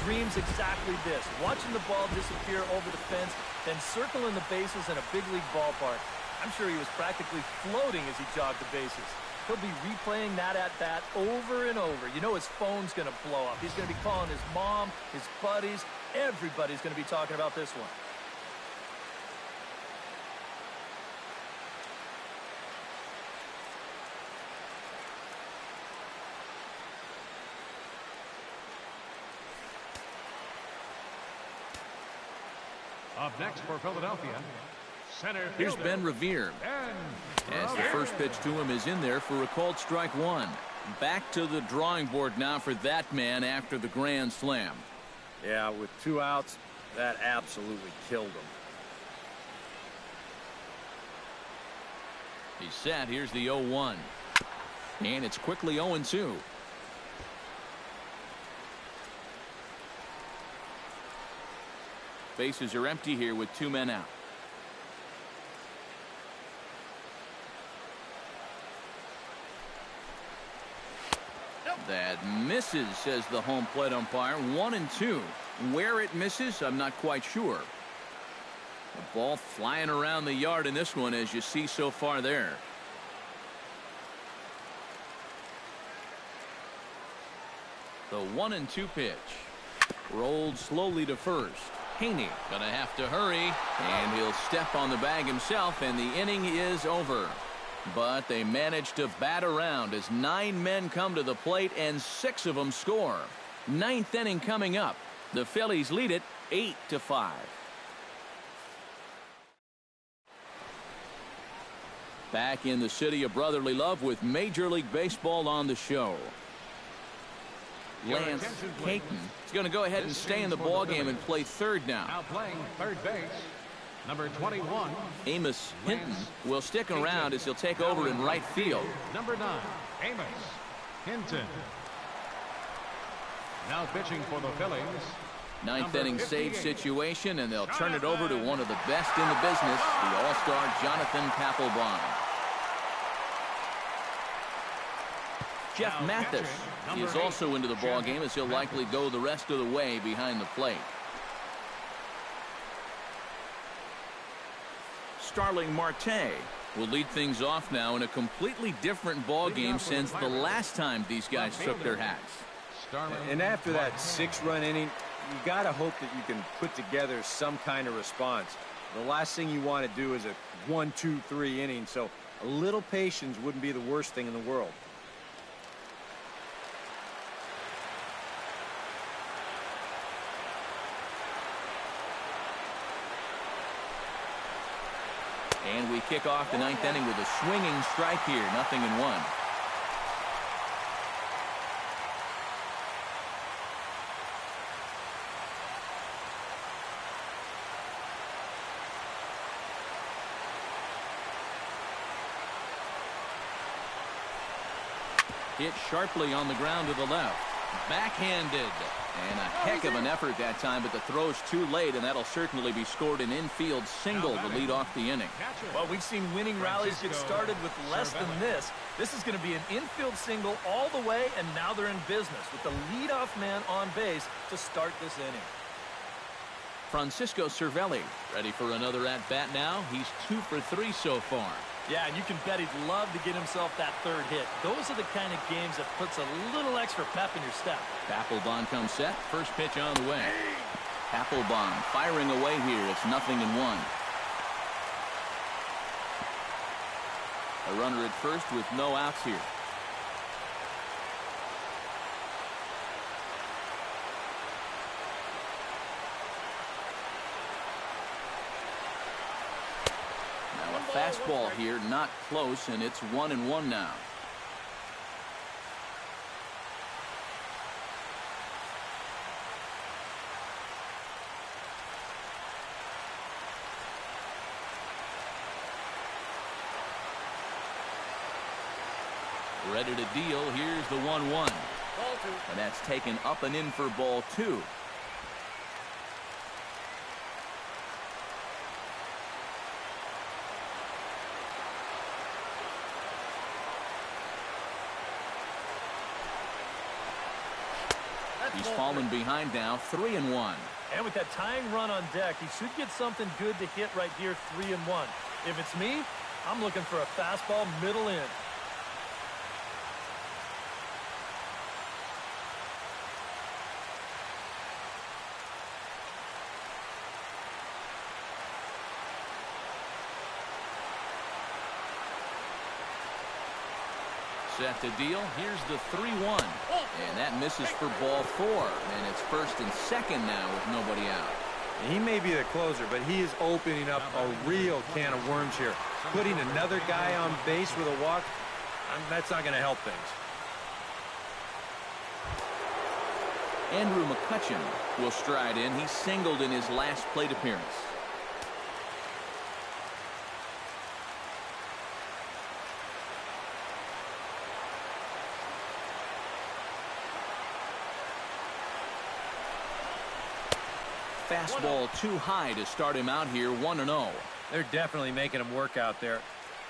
dreams exactly this. Watching the ball disappear over the fence, then circling the bases in a big league ballpark. I'm sure he was practically floating as he jogged the bases. He'll be replaying that at-bat over and over. You know his phone's going to blow up. He's going to be calling his mom, his buddies. Everybody's going to be talking about this one. Up next for Philadelphia, center Here's fielder, Ben Revere. As the first pitch to him is in there for a called strike 1. Back to the drawing board now for that man after the grand slam. Yeah, with 2 outs, that absolutely killed him. He's set. Here's the 0-1. And it's quickly 0-2. Bases are empty here with 2 men out. That misses, says the home plate umpire. 1-2. Where it misses, I'm not quite sure. The ball flying around the yard in this one, as you see so far there. The 1-2 pitch. Rolled slowly to first. Haney gonna have to hurry, and he'll step on the bag himself, and the inning is over. But they managed to bat around as 9 men come to the plate and 6 of them score. 9th inning coming up. The Phillies lead it 8-5. Back in the city of brotherly love with Major League Baseball on the show. Lance Caton is going to go ahead and stay in the ballgame and play third now. Now playing third base, number 21. Amos Hinton will stick around as he'll take over in right field. Number 9, Amos Hinton. Now pitching for the Phillies. 9th inning save situation, and they'll turn it over to one of the best in the business, the all-star Jonathan Papelbon. Jeff Mathis is also into the ballgame as he'll likely go the rest of the way behind the plate. Starling Marte will lead things off now in a completely different ballgame since the last time these guys took their hats. And after that 6-run inning, you got to hope that you can put together some kind of response. The last thing you want to do is a 1-2-3 inning, so a little patience wouldn't be the worst thing in the world. And we kick off the 9th inning with a swinging strike here. 0-1. Hit sharply on the ground to the left. Backhanded. And a heck of an effort that time, but the throw's too late, and that'll certainly be scored an infield single to lead off the inning. Well, we've seen winning rallies get started with less than this. This is going to be an infield single all the way, and now they're in business with the leadoff man on base to start this inning. Francisco Cervelli ready for another at-bat now. He's 2 for 3 so far. Yeah, and you can bet he'd love to get himself that third hit. Those are the kind of games that puts a little extra pep in your step. Papelbon comes set. First pitch on the way. Papelbon firing away here. It's 0-1. A runner at first with no outs here. Fastball here, not close, and it's 1-1 now. Ready to deal. Here's the 1-1. And that's taken up and in for ball 2. He's fallen behind now, 3-1. And with that tying run on deck, he should get something good to hit right here, 3-1. If it's me, I'm looking for a fastball middle in. Set to deal. Here's the 3-1. And that misses for ball 4. And it's first and second now with nobody out. He may be the closer, but he is opening up a real can of worms here. Putting another guy on base with a walk, that's not going to help things. Andrew McCutchen will stride in. He singled in his last plate appearance. Fastball too high to start him out here, 1-0. They're definitely making him work out there.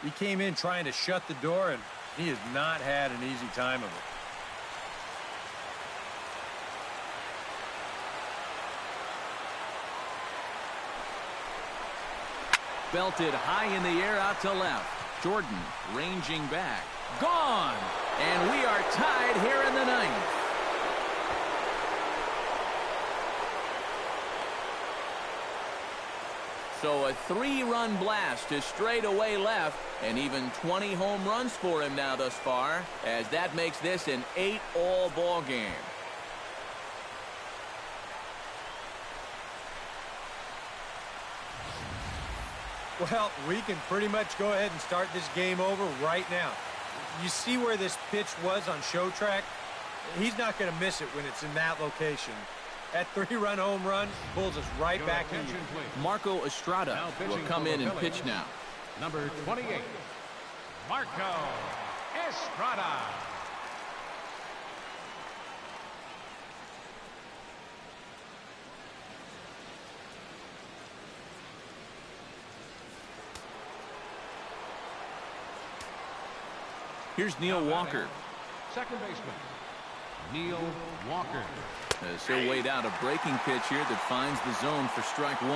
He came in trying to shut the door, and he has not had an easy time of it. Belted high in the air out to left. Jordan ranging back. Gone! And we are tied here in the 9th. So a 3-run blast to straightaway left, and even 20 home runs for him now thus far, as that makes this an 8-all ball game. Well, we can pretty much go ahead and start this game over right now. You see where this pitch was on show track? He's not going to miss it when it's in that location. That 3-run home run pulls us right back in. Marco Estrada will come in and pitch now. Number 28, Marco Estrada. Here's Neil Walker. Second baseman, Neil Walker. As he'll wait out a breaking pitch here that finds the zone for strike 1.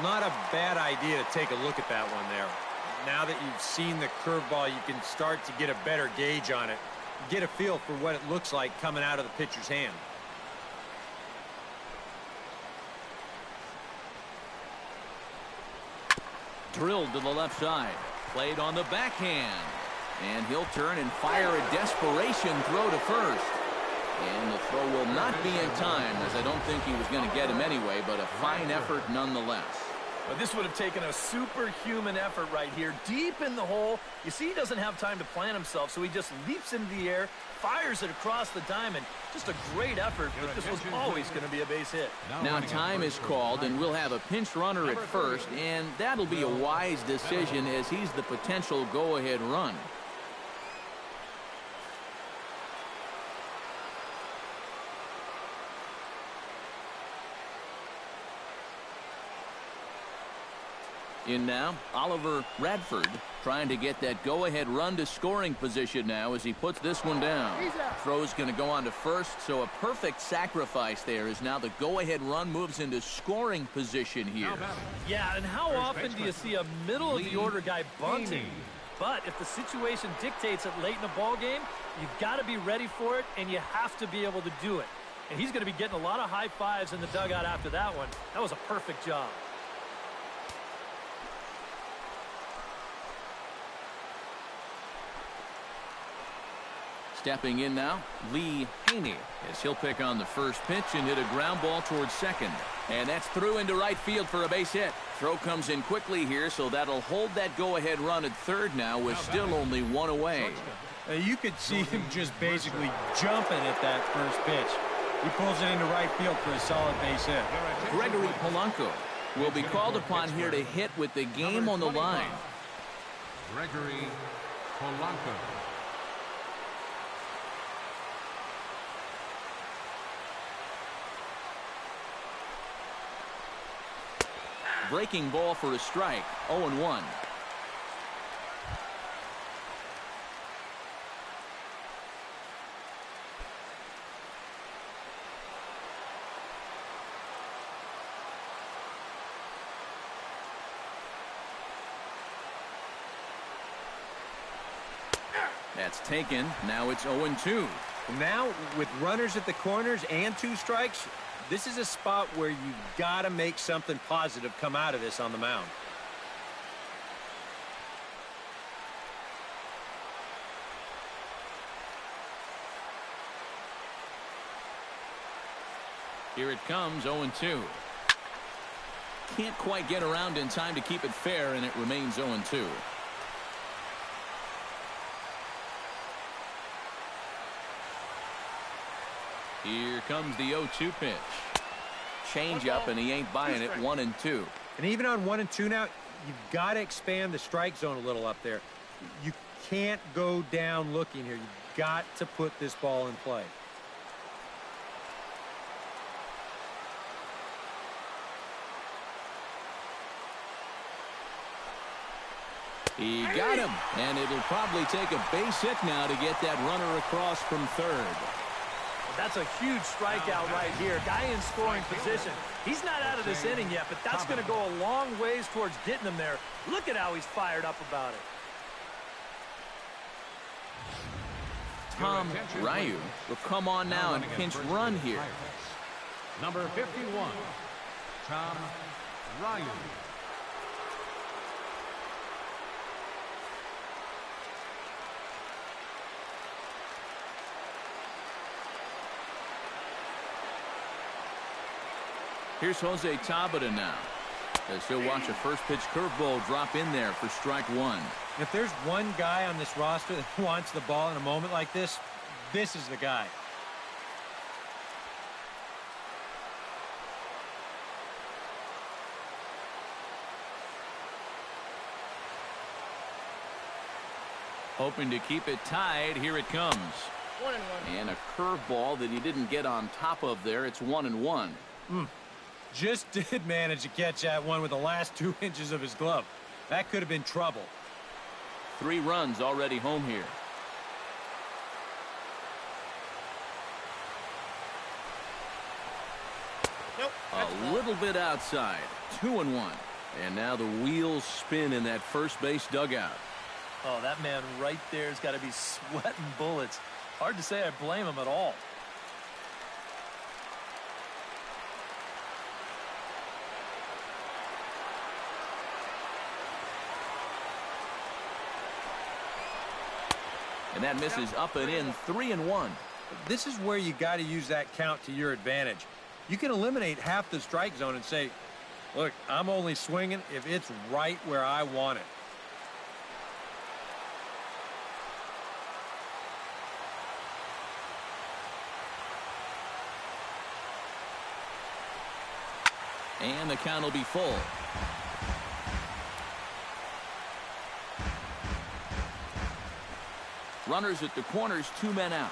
Not a bad idea to take a look at that one there. Now that you've seen the curveball, you can start to get a better gauge on it. Get a feel for what it looks like coming out of the pitcher's hand. Drilled to the left side. Played on the backhand. And he'll turn and fire a desperation throw to first. And the throw will not be in time, as I don't think he was going to get him anyway, but a fine effort nonetheless. But this would have taken a superhuman effort right here, deep in the hole. You see, he doesn't have time to plant himself, so he just leaps into the air, fires it across the diamond. Just a great effort, but this was always going to be a base hit. Now time is called, and we'll have a pinch runner at first, and that'll be a wise decision as he's the potential go-ahead run. In now, Oliver Radford trying to get that go-ahead run to scoring position now as he puts this one down. Throw's going to go on to first, so a perfect sacrifice there as now the go-ahead run moves into scoring position here. Yeah, and how often do you see a middle-of-the-order guy bunting? But if the situation dictates it late in the ball game, you've got to be ready for it, and you have to be able to do it. And he's going to be getting a lot of high fives in the dugout after that one. That was a perfect job. Stepping in now, Lee Haney, as he'll pick on the first pitch and hit a ground ball towards second. And that's through into right field for a base hit. Throw comes in quickly here, so that'll hold that go-ahead run at third now with still only one away. You could see him just basically jumping at that first pitch. He pulls it into right field for a solid base hit. Gregory Polanco will be called upon here to hit with the game on the line. Gregory Polanco. Breaking ball for a strike, 0-1. That's taken. Now it's 0-2. Now, with runners at the corners and 2 strikes, this is a spot where you've got to make something positive come out of this on the mound. Here it comes, 0-2. Can't quite get around in time to keep it fair, and it remains 0-2. Here comes the 0-2 pitch. Change up, and he ain't buying it. 1-2. And even on 1-2 now, you've got to expand the strike zone a little up there. You can't go down looking here. You've got to put this ball in play. He got him, and it'll probably take a base hit now to get that runner across from third. That's a huge strikeout right here. Guy in scoring position. He's not out of this inning yet, but that's going to go a long ways towards getting him there. Look at how he's fired up about it. Tom Ryu will come on now and pinch run here. Number 51, Tom Ryu. Here's Jose Tabata now, as he'll watch a first pitch curveball drop in there for strike 1. If there's one guy on this roster that wants the ball in a moment like this, this is the guy. Hoping to keep it tied. Here it comes. 1-1. And a curveball that he didn't get on top of there. It's 1-1. Just did manage to catch that one with the last 2 inches of his glove. That could have been trouble. 3 runs already home here. Nope. A little bit outside. 2-1. And now the wheels spin in that first base dugout. Oh, that man right there's got to be sweating bullets. Hard to say I blame him at all. And that misses up and in. 3-1. This is where you got to use that count to your advantage. You can eliminate half the strike zone and say, look, I'm only swinging if it's right where I want it. And the count will be full. Runners at the corners, 2 men out.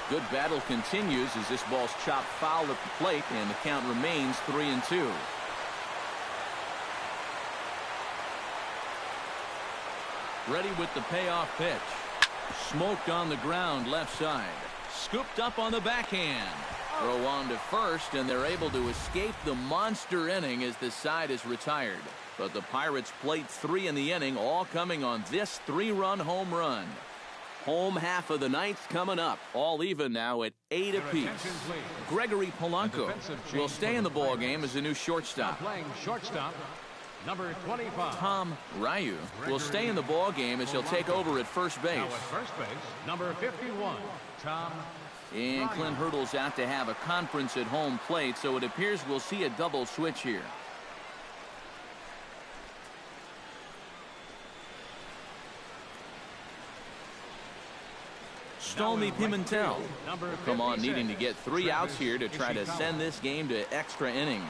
Good battle continues as this ball's chopped foul at the plate, and the count remains 3-2. Ready with the payoff pitch. Smoked on the ground left side. Scooped up on the backhand. Throw on to first, and they're able to escape the monster inning as the side is retired. But the Pirates played 3 in the inning, all coming on this 3-run home run. Home half of the ninth coming up, all even now at 8 apiece. Gregory Polanco will stay in the ball game as a new shortstop. Playing shortstop, number 25. Tom Ryu will stay in the ball game as he'll take over at first base. Now at first base, number 51, Tom. And Clint Hurdle's out to have a conference at home plate, so it appears we'll see a double switch here. Stormy Pimentel will come on needing to get 3 outs here to try to send this game to extra innings.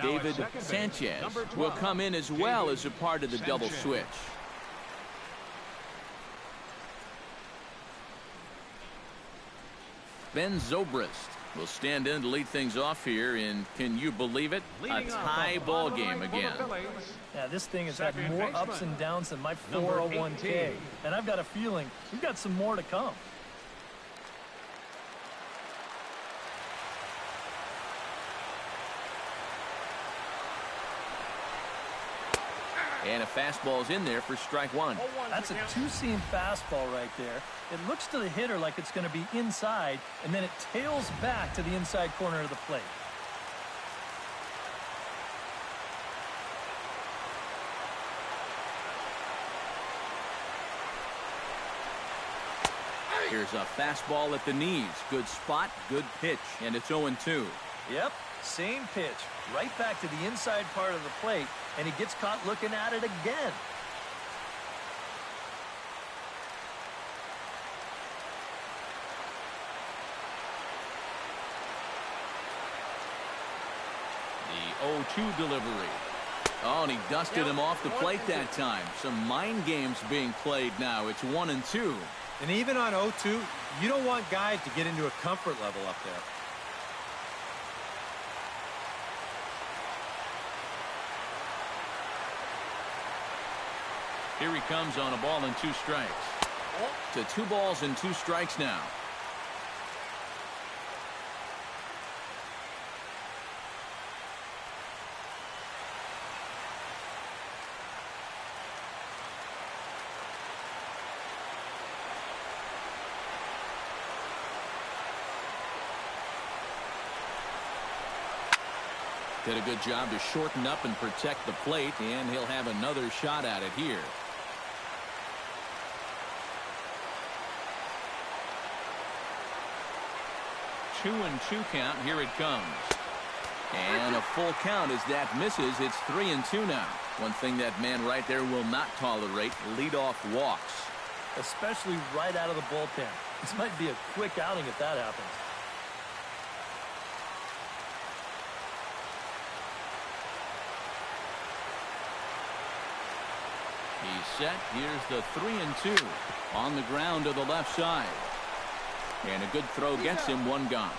David Sanchez will come in as well as a part of the double switch. Ben Zobrist will stand in to lead things off here, and can you believe it? A tie ball game again. Yeah, this thing has had more ups and downs than my 401k, and I've got a feeling we've got some more to come. And a fastball's in there for strike 1. That's a two-seam fastball right there. It looks to the hitter like it's going to be inside, and then it tails back to the inside corner of the plate. Here's a fastball at the knees. Good spot, good pitch, and it's 0-2. Yep, same pitch. Right back to the inside part of the plate, and he gets caught looking at it again. The 0-2 delivery. Oh, and he dusted him off the plate that time. Some mind games being played now. It's 1-2. And even on 0-2, you don't want guys to get into a comfort level up there. Here he comes on a ball and 2 strikes. To 2 balls and 2 strikes now. Did a good job to shorten up and protect the plate, and he'll have another shot at it here. Two and 2 count. Here it comes. And a full count as that misses. It's 3-2 now. One thing that man right there will not tolerate, leadoff walks. Especially right out of the bullpen. This might be a quick outing if that happens. He's set. Here's the 3-2 on the ground to the left side. And a good throw gets him 1 gone.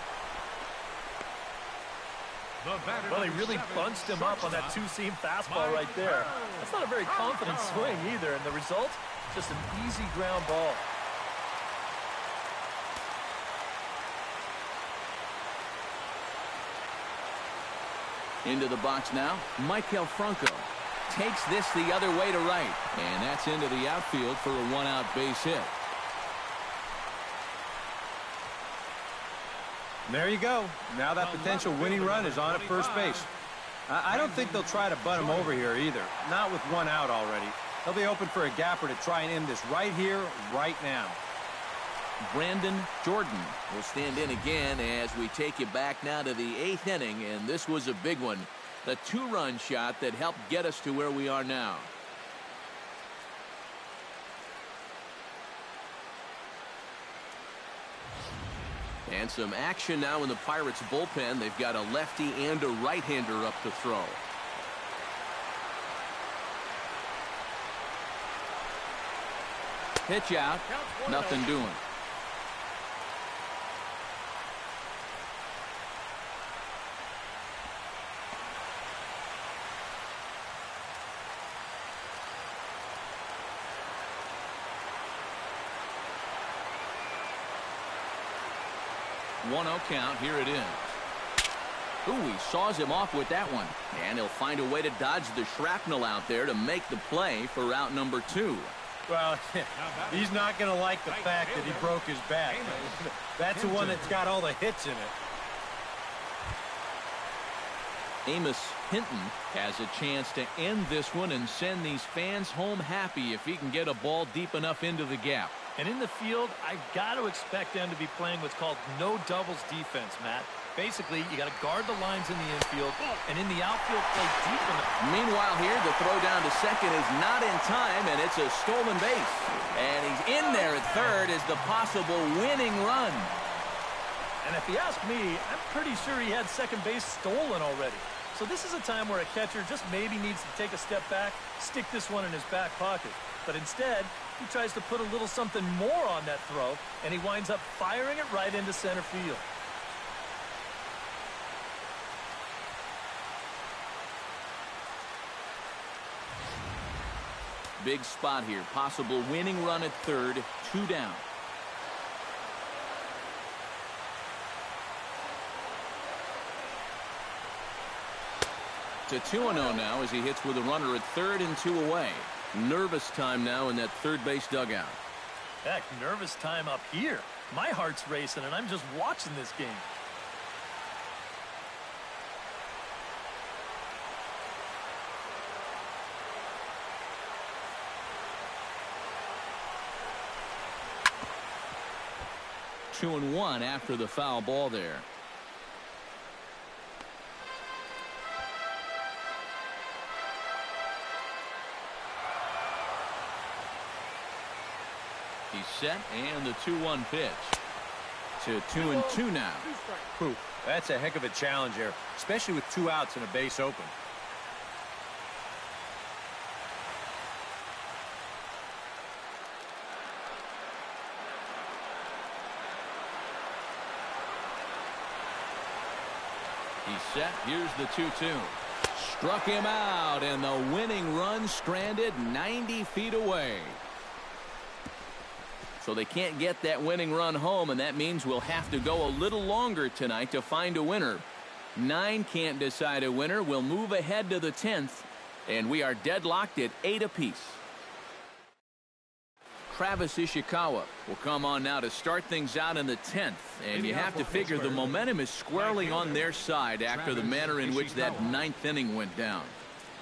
Well, he really bunched him up on that two-seam fastball right there. That's not a very confident swing either, and the result, just an easy ground ball. Into the box now, Maikel Franco takes this the other way to right, and that's into the outfield for a 1-out base hit. There you go. Now that potential winning run is on at first base. I don't think they'll try to butt him over here either. Not with 1 out already. They'll be open for a gapper to try and end this right here, right now. Brandon Jordan will stand in again as we take you back now to the 8th inning, and this was a big one. The 2-run shot that helped get us to where we are now. And some action now in the Pirates bullpen. They've got a lefty and a right-hander up to throw. Pitch out. Nothing doing. 1-0 count. Here it is. Ooh, he saws him off with that one. And he'll find a way to dodge the shrapnel out there to make the play for route number 2. Well, he's not going to like the fact that he broke his back. That's the one that's got all the hits in it. Amos Hinton has a chance to end this one and send these fans home happy if he can get a ball deep enough into the gap. And in the field, I've got to expect them to be playing what's called no doubles defense, Matt. Basically, you got to guard the lines in the infield, and in the outfield, play deep in the... Meanwhile here, the throw down to second is not in time, and it's a stolen base. And he's in there at third as the possible winning run. And if you ask me, I'm pretty sure he had second base stolen already. So this is a time where a catcher just maybe needs to take a step back, stick this one in his back pocket. But instead, he tries to put a little something more on that throw, and he winds up firing it right into center field. Big spot here. Possible winning run at third. 2 down. To 2-0 now as he hits with a runner at third and 2 away. Nervous time now in that third base dugout. Heck, nervous time up here. My heart's racing, and I'm just watching this game. Two and 1 after the foul ball there. He's set, and the 2-1 pitch. To 2-2 now. Ooh, that's a heck of a challenge there, especially with 2 outs and a base open. He's set. Here's the 2-2. Struck him out, and the winning run stranded 90 feet away. So they can't get that winning run home, and that means we'll have to go a little longer tonight to find a winner. 9 can't decide a winner. We'll move ahead to the 10th, and we are deadlocked at 8 apiece. Travis Ishikawa will come on now to start things out in the 10th. And you have to figure the momentum is squarely on their side after the manner in which that 9th inning went down.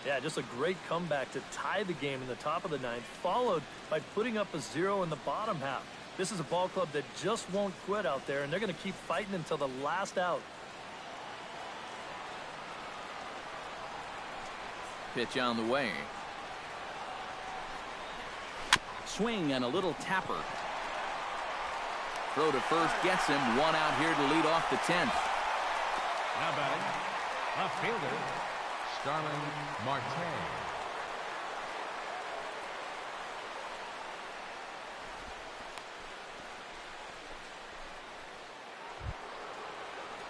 Yeah, just a great comeback to tie the game in the top of the 9th, followed by putting up a 0 in the bottom half. This is a ball club that just won't quit out there, and they're going to keep fighting until the last out. Pitch on the way. Swing and a little tapper. Throw to first gets him. 1 out here to lead off the 10th. Now batting, left fielder, Starling Marte.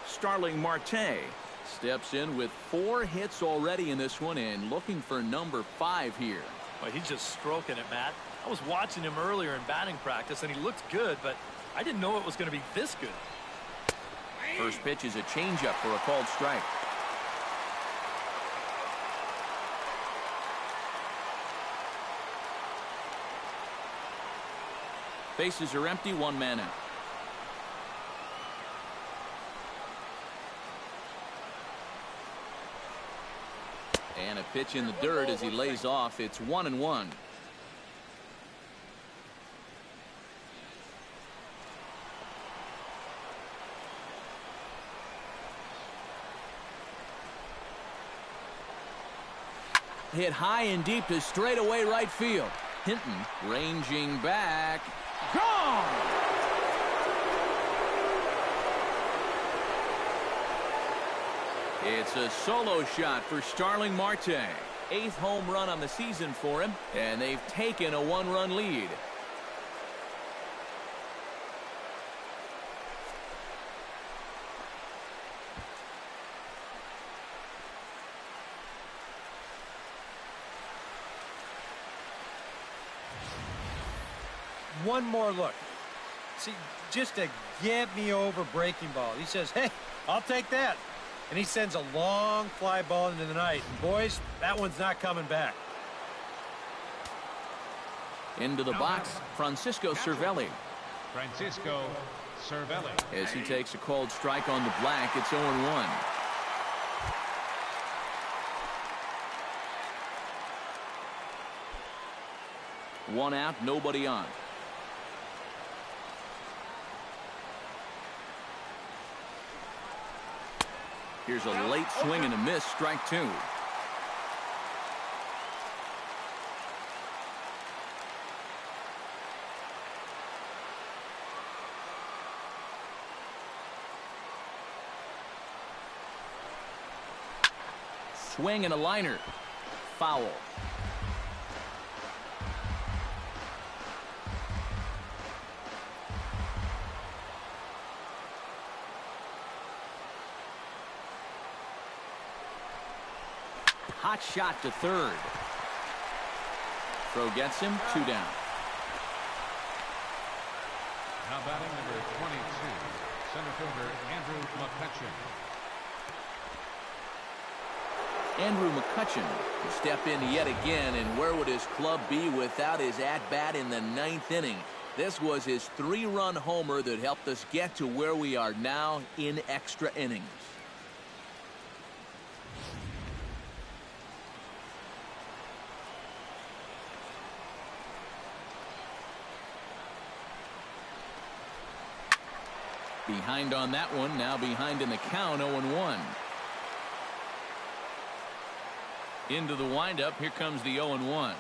Starling Marte steps in with 4 hits already in this one and looking for number 5 here. Well, he's just stroking it, Matt. I was watching him earlier in batting practice, and he looked good, but I didn't know it was going to be this good. First pitch is a changeup for a called strike. Bases are empty, 1 man out. And a pitch in the dirt as he lays off. It's 1-1. Hit high and deep to straightaway right field. Hinton ranging back. Gone! It's a solo shot for Starling Marte. 8th home run on the season for him, and they've taken a 1-run lead. One more look. See, just a get-me-over breaking ball. He says, hey, I'll take that. And he sends a long fly ball into the night. And boys, that one's not coming back. Into the box, Francisco Cervelli. Francisco Cervelli. As he takes a called strike on the black, it's 0-1. One out, nobody on. Here's a late swing and a miss, strike two. Swing and a liner. Foul. Hot shot to third. Throw gets him, 2 down. Now batting number 22, center fielder Andrew McCutchen. Andrew McCutchen will step in yet again, and where would his club be without his at-bat in the 9th inning? This was his 3-run homer that helped us get to where we are now in extra innings. Behind on that one, now behind in the count, 0-1. Into the windup, here comes the 0-1.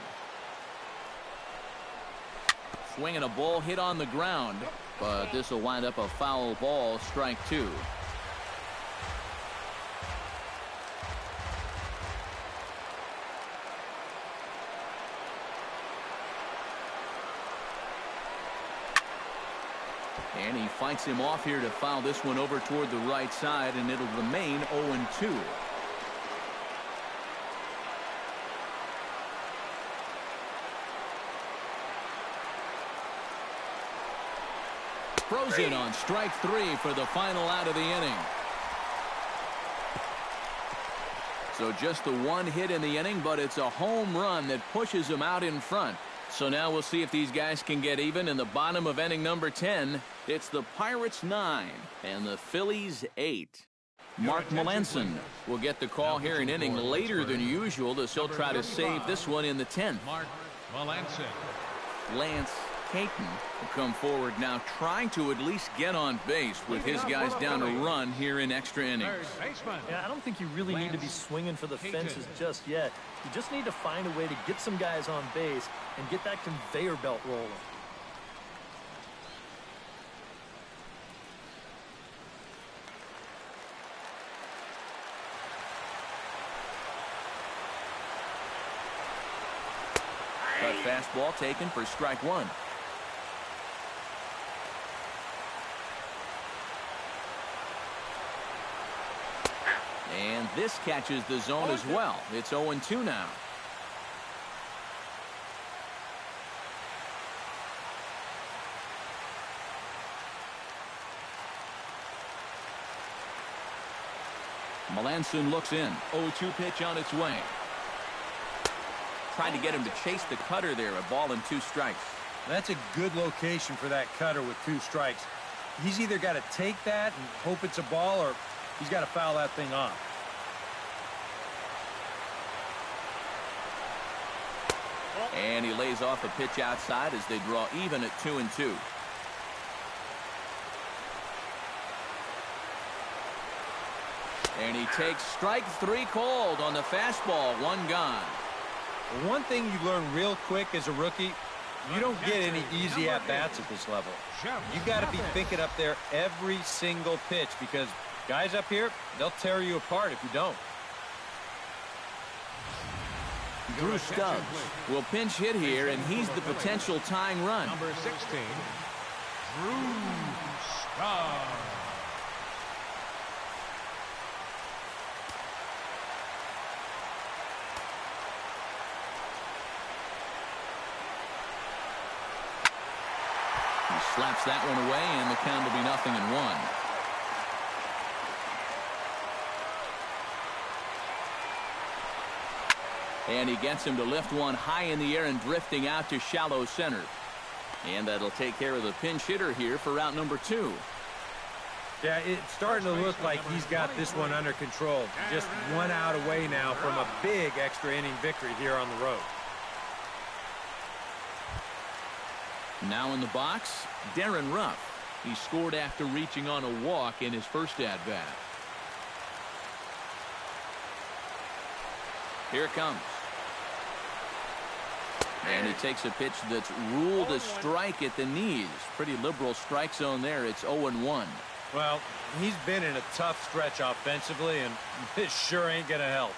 Swinging a ball hit on the ground, but this will wind up a foul ball, strike two. And he fights him off here to foul this one over toward the right side, and it'll remain 0-2. Throws in on strike three for the final out of the inning. So just the one hit in the inning, but it's a home run that pushes him out in front. So now we'll see if these guys can get even in the bottom of inning number 10. It's the Pirates 9 and the Phillies 8. Mark Melanson will get the call here an inning later than usual, as he'll try to save this one in the 10th. Mark Melanson. Lance Caton will come forward now, trying to at least get on base with his guys down a run here in extra innings. Yeah, I don't think you really need to be swinging for the fences just yet. You just need to find a way to get some guys on base and get that conveyor belt rolling. Cut fastball taken for strike one. And this catches the zone as well. It's 0-2 now. Melanson looks in. 0-2 pitch on its way. Trying to get him to chase the cutter there. A ball and 2 strikes. That's a good location for that cutter with 2 strikes. He's either got to take that and hope it's a ball, or he's got to foul that thing off. And he lays off a pitch outside as they draw even at 2-2. And he takes strike 3 called on the fastball. 1 gone. One thing you learn real quick as a rookie, you don't get any easy at-bats at this level. You got to be thinking up there every single pitch, because guys up here, they'll tear you apart if you don't. Drew Stubbs will pinch hit here, and he's the potential tying run. Number 16, Drew Stubbs. slaps that one away, and the count will be 0-1. And he gets him to lift one high in the air and drifting out to shallow center. And that'll take care of the pinch hitter here for route number 2. Yeah, it's starting to look like he's got this one under control. Just 1 out away now from a big extra inning victory here on the road. Now in the box, Darren Ruff. He scored after reaching on a walk in his first at-bat. Here it comes. And he takes a pitch that's ruled a strike at the knees. Pretty liberal strike zone there. It's 0-1. Well, he's been in a tough stretch offensively, and this sure ain't going to help.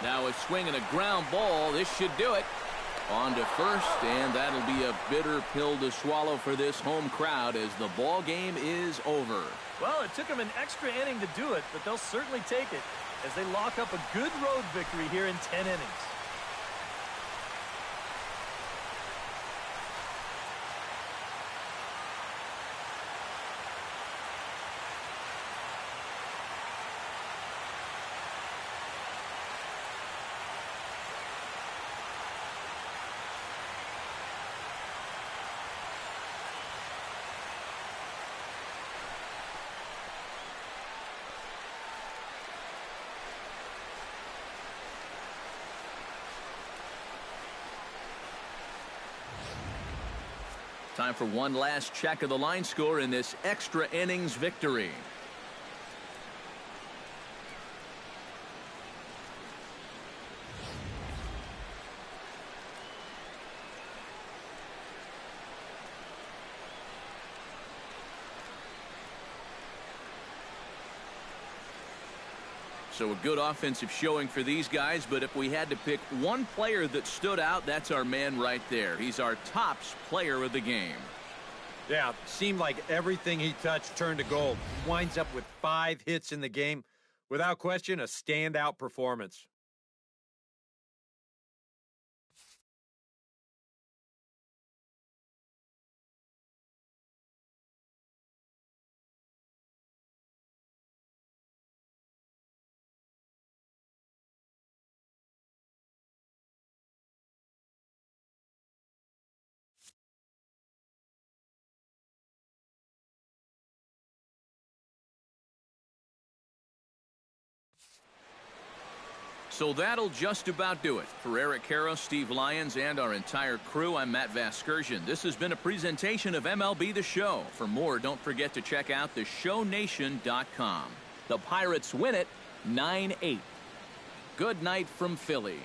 Now a swing and a ground ball. This should do it. On to first, and that'll be a bitter pill to swallow for this home crowd as the ball game is over. Well, it took them an extra inning to do it, but they'll certainly take it as they lock up a good road victory here in 10 innings. Time for one last check of the line score in this extra innings victory. So a good offensive showing for these guys, but if we had to pick one player that stood out, that's our man right there. He's our tops player of the game. Yeah, seemed like everything he touched turned to gold. He winds up with 5 hits in the game. Without question, a standout performance. So that'll just about do it. For Eric Karros, Steve Lyons, and our entire crew, I'm Matt Vasgersian. This has been a presentation of MLB The Show. For more, don't forget to check out theshownation.com. The Pirates win it 9-8. Good night from Philly.